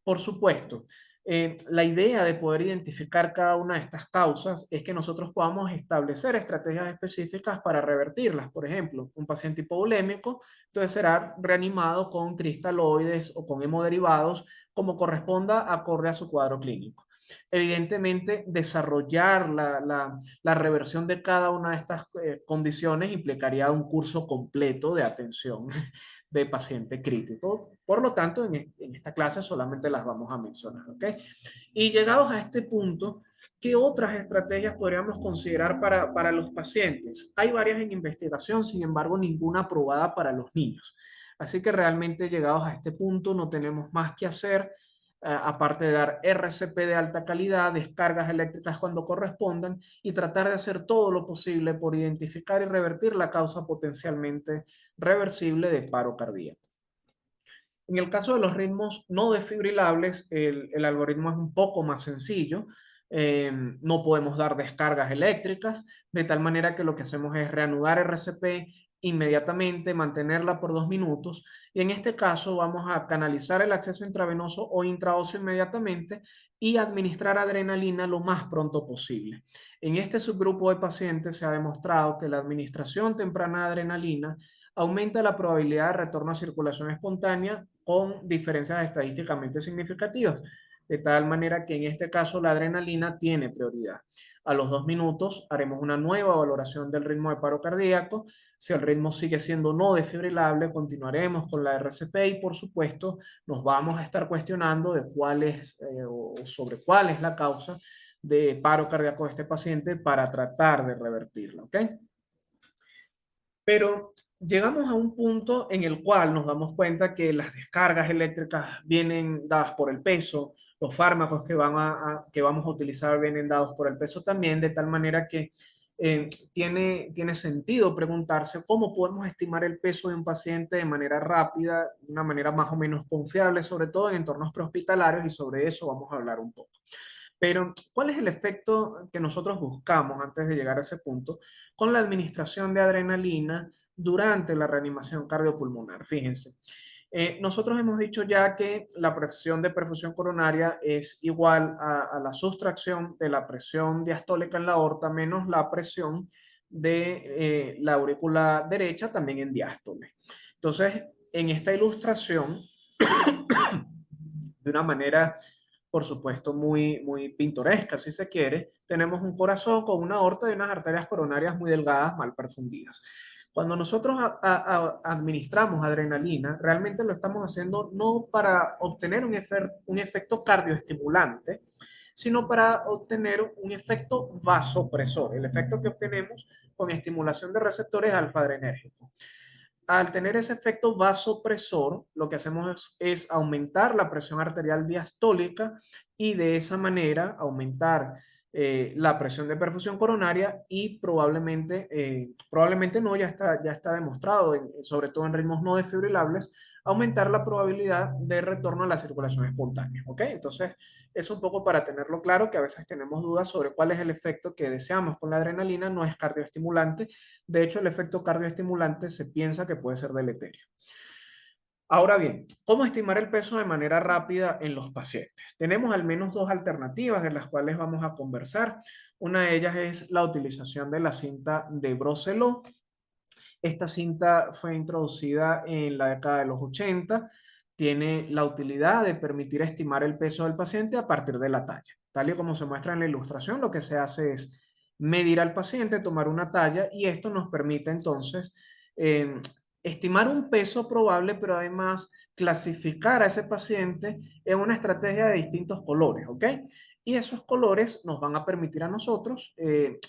Por supuesto, la idea de poder identificar cada una de estas causas es que nosotros podamos establecer estrategias específicas para revertirlas. Por ejemplo, un paciente hipovolémico, entonces será reanimado con cristaloides o con hemoderivados como corresponda acorde a su cuadro clínico. Evidentemente, desarrollar la reversión de cada una de estas condiciones implicaría un curso completo de atención de paciente crítico. Por lo tanto, en esta clase solamente las vamos a mencionar, ¿ok? Y llegados a este punto, ¿qué otras estrategias podríamos considerar para los pacientes? Hay varias en investigación, sin embargo, ninguna aprobada para los niños. Así que realmente llegados a este punto no tenemos más que hacer, aparte de dar RCP de alta calidad, descargas eléctricas cuando correspondan y tratar de hacer todo lo posible por identificar y revertir la causa potencialmente reversible de paro cardíaco. En el caso de los ritmos no desfibrilables, el algoritmo es un poco más sencillo. No podemos dar descargas eléctricas, de tal manera que lo que hacemos es reanudar RCP inmediatamente, mantenerla por 2 minutos, y en este caso vamos a canalizar el acceso intravenoso o intraóseo inmediatamente y administrar adrenalina lo más pronto posible. En este subgrupo de pacientes se ha demostrado que la administración temprana de adrenalina aumenta la probabilidad de retorno a circulación espontánea con diferencias estadísticamente significativas, de tal manera que en este caso la adrenalina tiene prioridad. A los 2 minutos haremos una nueva valoración del ritmo de paro cardíaco. Si el ritmo sigue siendo no desfibrilable, continuaremos con la RCP y por supuesto nos vamos a estar cuestionando de cuál es o sobre cuál es la causa de paro cardíaco de este paciente para tratar de revertirla, ¿ok? Pero llegamos a un punto en el cual nos damos cuenta que las descargas eléctricas vienen dadas por el peso, los fármacos que vamos a utilizar vienen dados por el peso también, de tal manera que tiene sentido preguntarse cómo podemos estimar el peso de un paciente de manera rápida, de una manera más o menos confiable, sobre todo en entornos prehospitalarios, y sobre eso vamos a hablar un poco. Pero, ¿cuál es el efecto que nosotros buscamos antes de llegar a ese punto con la administración de adrenalina durante la reanimación cardiopulmonar? Fíjense, nosotros hemos dicho ya que la presión de perfusión coronaria es igual a la sustracción de la presión diastólica en la aorta menos la presión de la aurícula derecha también en diástole. Entonces, en esta ilustración, de una manera, por supuesto, muy pintoresca, si se quiere, tenemos un corazón con una aorta y unas arterias coronarias muy delgadas, mal perfundidas. Cuando nosotros administramos adrenalina, realmente lo estamos haciendo no para obtener un efecto cardioestimulante, sino para obtener un efecto vasopresor, el efecto que obtenemos con estimulación de receptores alfa-adrenérgicos. Al tener ese efecto vasopresor, lo que hacemos es aumentar la presión arterial diastólica y de esa manera aumentar la presión de perfusión coronaria y probablemente no, ya está demostrado, sobre todo en ritmos no desfibrilables, aumentar la probabilidad de retorno a la circulación espontánea. ¿Ok? Entonces, es un poco para tenerlo claro, que a veces tenemos dudas sobre cuál es el efecto que deseamos con la adrenalina. No es cardioestimulante. De hecho, el efecto cardioestimulante se piensa que puede ser deleterio. Ahora bien, ¿cómo estimar el peso de manera rápida en los pacientes? Tenemos al menos dos alternativas de las cuales vamos a conversar. Una de ellas es la utilización de la cinta de Broselow. Esta cinta fue introducida en la década de los 80. Tiene la utilidad de permitir estimar el peso del paciente a partir de la talla. Tal y como se muestra en la ilustración, lo que se hace es medir al paciente, tomar una talla, y esto nos permite entonces eh, estimar un peso probable, pero además clasificar a ese paciente en una estrategia de distintos colores, ¿ok? Y esos colores nos van a permitir a nosotros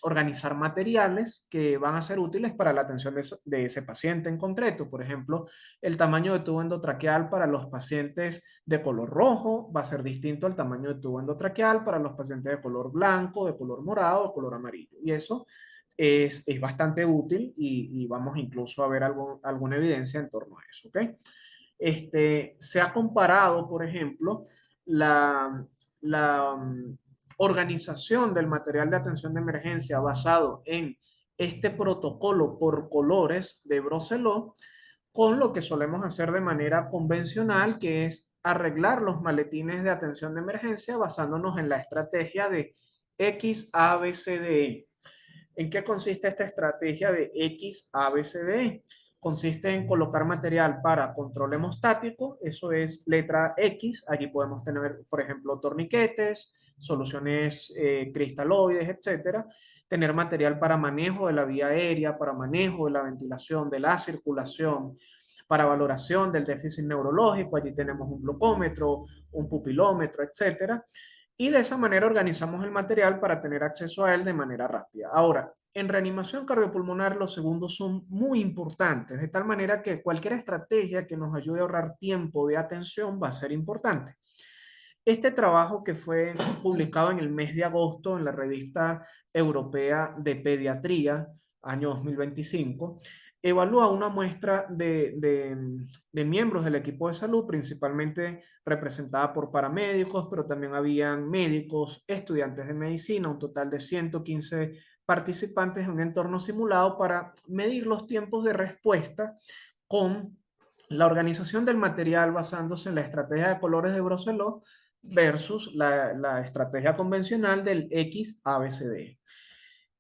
organizar materiales que van a ser útiles para la atención de ese paciente en concreto. Por ejemplo, el tamaño de tubo endotraqueal para los pacientes de color rojo va a ser distinto al tamaño de tubo endotraqueal para los pacientes de color blanco, de color morado, de color amarillo. Y eso es bastante útil, y vamos incluso a ver alguna evidencia en torno a eso, ¿ok? Se ha comparado, por ejemplo, la organización del material de atención de emergencia basado en este protocolo por colores de Broselow con lo que solemos hacer de manera convencional, que es arreglar los maletines de atención de emergencia basándonos en la estrategia de XABCDE. ¿En qué consiste esta estrategia de XABCDE? Consiste en colocar material para control hemostático, eso es letra X. Allí podemos tener, por ejemplo, torniquetes, soluciones cristaloides, etcétera. Tener material para manejo de la vía aérea, para manejo de la ventilación, de la circulación, para valoración del déficit neurológico. Allí tenemos un glucómetro, un pupilómetro, etcétera. Y de esa manera organizamos el material para tener acceso a él de manera rápida. Ahora, en reanimación cardiopulmonar los segundos son muy importantes, de tal manera que cualquier estrategia que nos ayude a ahorrar tiempo de atención va a ser importante. Este trabajo, que fue publicado en el mes de agosto en la revista europea de pediatría, año 2025, evalúa una muestra de miembros del equipo de salud, principalmente representada por paramédicos, pero también habían médicos, estudiantes de medicina, un total de 115 participantes en un entorno simulado para medir los tiempos de respuesta con la organización del material basándose en la estrategia de colores de Broselow versus la estrategia convencional del XABCD.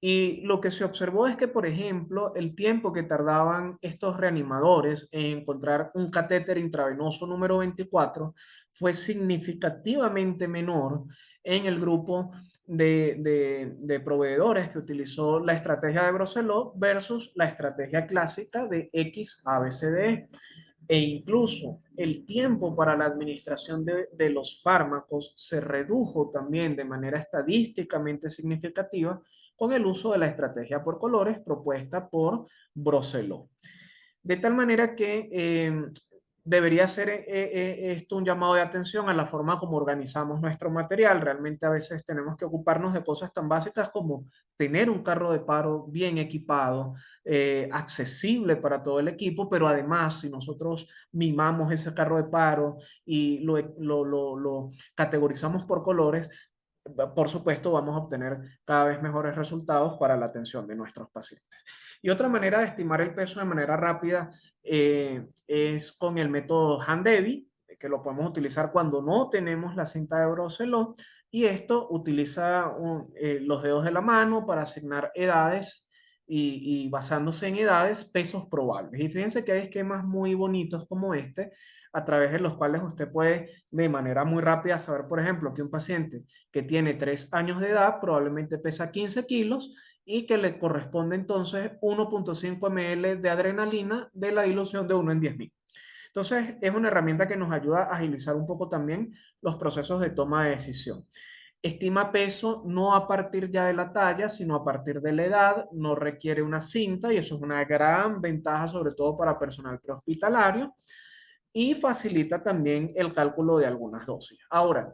Y lo que se observó es que, por ejemplo, el tiempo que tardaban estos reanimadores en encontrar un catéter intravenoso número 24 fue significativamente menor en el grupo de proveedores que utilizó la estrategia de Broselow versus la estrategia clásica de XABCD. E incluso el tiempo para la administración de los fármacos se redujo también de manera estadísticamente significativa con el uso de la estrategia por colores propuesta por Broselow. De tal manera que debería ser esto un llamado de atención a la forma como organizamos nuestro material. Realmente a veces tenemos que ocuparnos de cosas tan básicas como tener un carro de paro bien equipado, accesible para todo el equipo, pero además si nosotros mimamos ese carro de paro y lo categorizamos por colores, por supuesto vamos a obtener cada vez mejores resultados para la atención de nuestros pacientes. Y otra manera de estimar el peso de manera rápida es con el método Handevi, que lo podemos utilizar cuando no tenemos la cinta de Broselow, y esto utiliza los dedos de la mano para asignar edades y basándose en edades, pesos probables. Y fíjense que hay esquemas muy bonitos como este, a través de los cuales usted puede de manera muy rápida saber, por ejemplo, que un paciente que tiene 3 años de edad probablemente pesa 15 kilos y que le corresponde entonces 1.5 ml de adrenalina de la dilución de 1 en 10.000. Entonces, es una herramienta que nos ayuda a agilizar un poco también los procesos de toma de decisión. Estima peso no a partir ya de la talla, sino a partir de la edad, no requiere una cinta y eso es una gran ventaja, sobre todo para personal prehospitalario, y facilita también el cálculo de algunas dosis. Ahora,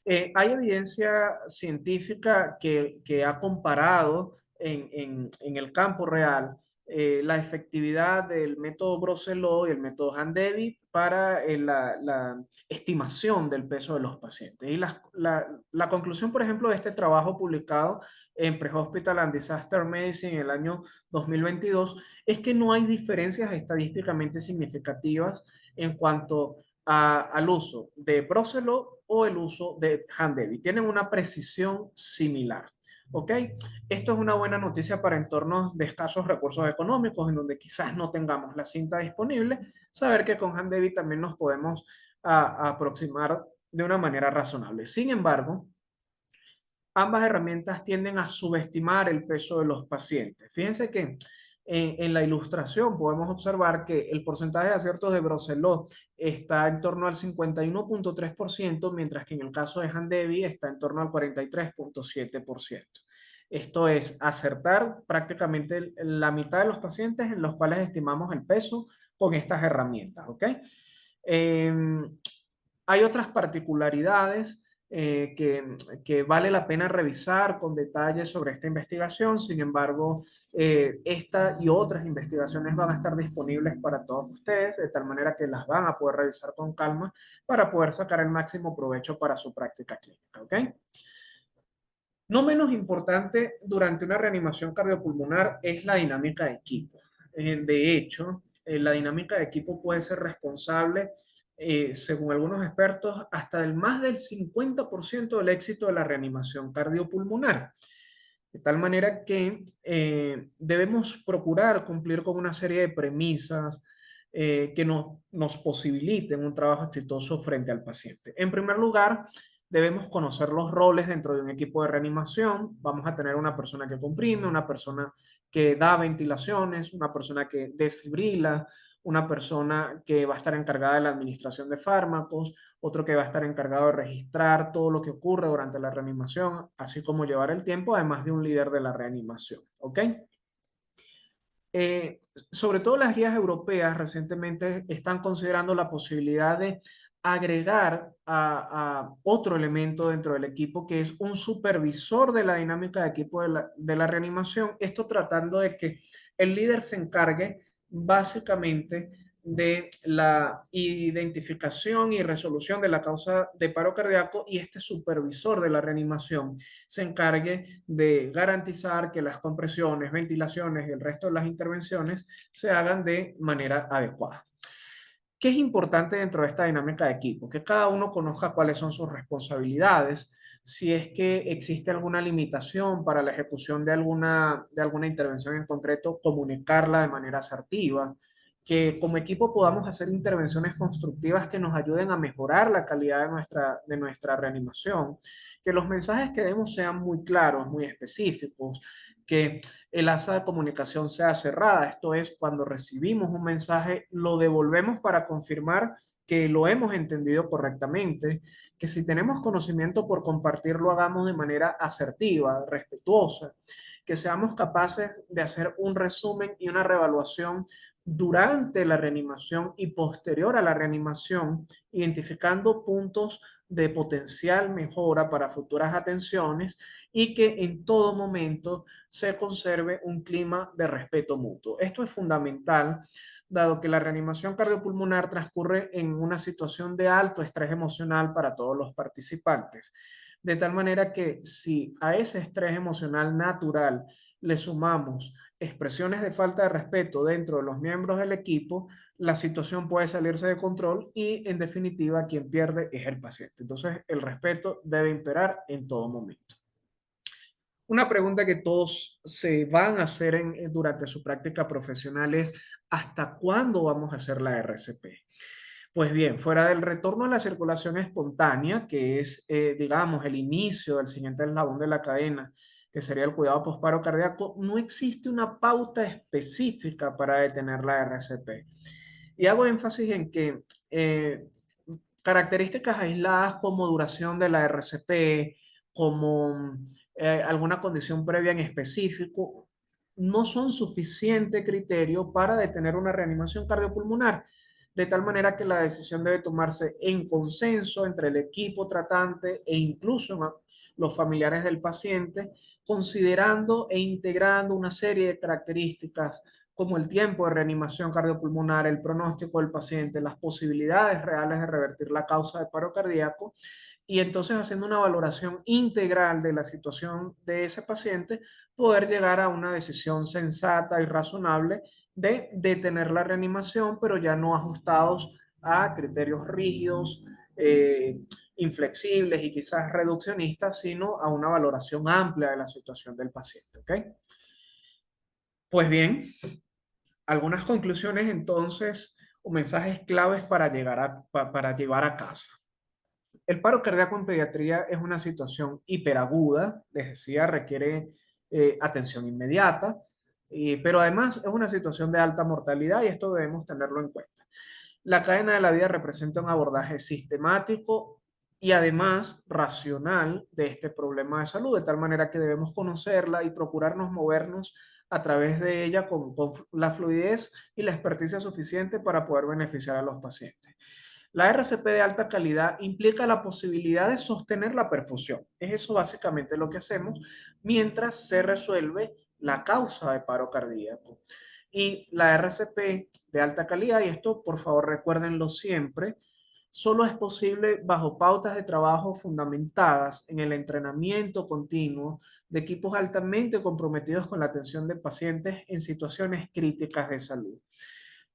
hay evidencia científica que ha comparado en el campo real la efectividad del método Broselot y el método Handevi para la estimación del peso de los pacientes. Y la conclusión, por ejemplo, de este trabajo publicado en Pre-Hospital and Disaster Medicine en el año 2022 es que no hay diferencias estadísticamente significativas en cuanto al uso de Broselot o el uso de Handevi. Tienen una precisión similar. ¿Ok? Esto es una buena noticia para entornos de escasos recursos económicos, en donde quizás no tengamos la cinta disponible, saber que con Handevi también nos podemos aproximar de una manera razonable. Sin embargo, ambas herramientas tienden a subestimar el peso de los pacientes. Fíjense que en la ilustración podemos observar que el porcentaje de aciertos de Broselot está en torno al 51,3%, mientras que en el caso de Handevi está en torno al 43,7%. Esto es acertar prácticamente la mitad de los pacientes en los cuales estimamos el peso con estas herramientas, ¿ok? Eh, Hay otras particularidades que vale la pena revisar con detalle sobre esta investigación. Sin embargo, esta y otras investigaciones van a estar disponibles para todos ustedes, de tal manera que las van a poder revisar con calma para poder sacar el máximo provecho para su práctica clínica. ¿Ok? No menos importante durante una reanimación cardiopulmonar es la dinámica de equipo. De hecho, la dinámica de equipo puede ser responsable, según algunos expertos, hasta del más del 50% del éxito de la reanimación cardiopulmonar. De tal manera que debemos procurar cumplir con una serie de premisas que nos posibiliten un trabajo exitoso frente al paciente. En primer lugar, debemos conocer los roles dentro de un equipo de reanimación. Vamos a tener una persona que comprime, una persona que da ventilaciones, una persona que desfibrila, una persona que va a estar encargada de la administración de fármacos, otro que va a estar encargado de registrar todo lo que ocurre durante la reanimación, así como llevar el tiempo, además de un líder de la reanimación. ¿Ok? Eh, Sobre todo las guías europeas recientemente están considerando la posibilidad de agregar a otro elemento dentro del equipo que es un supervisor de la dinámica de equipo de la reanimación. Esto tratando de que el líder se encargue básicamente de la identificación y resolución de la causa de paro cardíaco y este supervisor de la reanimación se encargue de garantizar que las compresiones, ventilaciones y el resto de las intervenciones se hagan de manera adecuada. ¿Qué es importante dentro de esta dinámica de equipo? Que cada uno conozca cuáles son sus responsabilidades, si es que existe alguna limitación para la ejecución de alguna intervención en concreto, comunicarla de manera asertiva, que como equipo podamos hacer intervenciones constructivas que nos ayuden a mejorar la calidad de nuestra reanimación, que los mensajes que demos sean muy claros, muy específicos, que el asa de comunicación sea cerrada. Esto es, cuando recibimos un mensaje, lo devolvemos para confirmar que lo hemos entendido correctamente, que si tenemos conocimiento por compartir, lo hagamos de manera asertiva, respetuosa, que seamos capaces de hacer un resumen y una reevaluación durante la reanimación y posterior a la reanimación, identificando puntos de potencial mejora para futuras atenciones y que en todo momento se conserve un clima de respeto mutuo. Esto es fundamental, dado que la reanimación cardiopulmonar transcurre en una situación de alto estrés emocional para todos los participantes. De tal manera que si a ese estrés emocional natural le sumamos expresiones de falta de respeto dentro de los miembros del equipo, la situación puede salirse de control y en definitiva quien pierde es el paciente. Entonces el respeto debe imperar en todo momento. Una pregunta que todos se van a hacer durante su práctica profesional es: ¿hasta cuándo vamos a hacer la RCP? Pues bien, fuera del retorno a la circulación espontánea, que es, digamos, el inicio del siguiente eslabón de la cadena, que sería el cuidado posparo cardíaco, no existe una pauta específica para detener la RCP. Y hago énfasis en que Características aisladas como duración de la RCP, como alguna condición previa en específico, no son suficiente criterio para detener una reanimación cardiopulmonar, de tal manera que la decisión debe tomarse en consenso entre el equipo tratante e incluso los familiares del paciente, considerando e integrando una serie de características como el tiempo de reanimación cardiopulmonar, el pronóstico del paciente, las posibilidades reales de revertir la causa de paro cardíaco, y entonces haciendo una valoración integral de la situación de ese paciente, poder llegar a una decisión sensata y razonable de detener la reanimación, pero ya no ajustados a criterios rígidos, eh, inflexibles y quizás reduccionistas, sino a una valoración amplia de la situación del paciente. ¿Ok? Pues bien, algunas conclusiones entonces o mensajes claves para para llevar a casa. El paro cardíaco en pediatría es una situación hiperaguda, les decía, requiere atención inmediata, pero además es una situación de alta mortalidad y esto debemos tenerlo en cuenta. La cadena de la vida representa un abordaje sistemático y además racional de este problema de salud, de tal manera que debemos conocerla y procurarnos movernos a través de ella con la fluidez y la experticia suficiente para poder beneficiar a los pacientes. La RCP de alta calidad implica la posibilidad de sostener la perfusión. Es eso básicamente lo que hacemos mientras se resuelve la causa de paro cardíaco. Y la RCP de alta calidad, y esto por favor recuérdenlo siempre, solo es posible bajo pautas de trabajo fundamentadas en el entrenamiento continuo de equipos altamente comprometidos con la atención de pacientes en situaciones críticas de salud.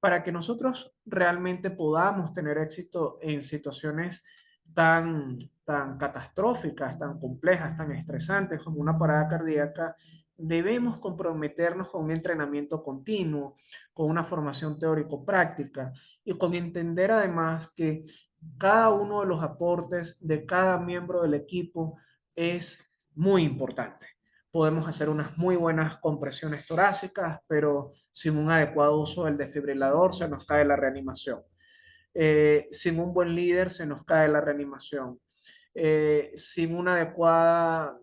Para que nosotros realmente podamos tener éxito en situaciones tan catastróficas, tan complejas, tan estresantes como una parada cardíaca, debemos comprometernos con un entrenamiento continuo, con una formación teórico-práctica y con entender además que cada uno de los aportes de cada miembro del equipo es muy importante. Podemos hacer unas muy buenas compresiones torácicas, pero sin un adecuado uso del desfibrilador se nos cae la reanimación. Sin un buen líder se nos cae la reanimación. Sin una adecuada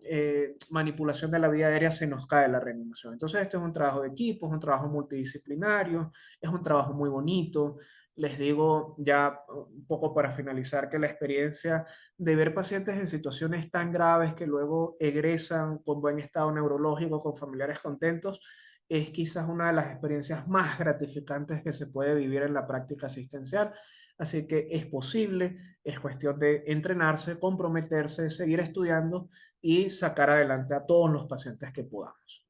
manipulación de la vía aérea se nos cae la reanimación. Entonces, esto es un trabajo de equipo, es un trabajo multidisciplinario, es un trabajo muy bonito. Les digo ya un poco para finalizar que la experiencia de ver pacientes en situaciones tan graves que luego egresan con buen estado neurológico, con familiares contentos, es quizás una de las experiencias más gratificantes que se puede vivir en la práctica asistencial. Así que es posible, es cuestión de entrenarse, comprometerse, seguir estudiando y sacar adelante a todos los pacientes que podamos.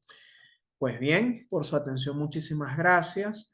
Pues bien, por su atención, muchísimas gracias.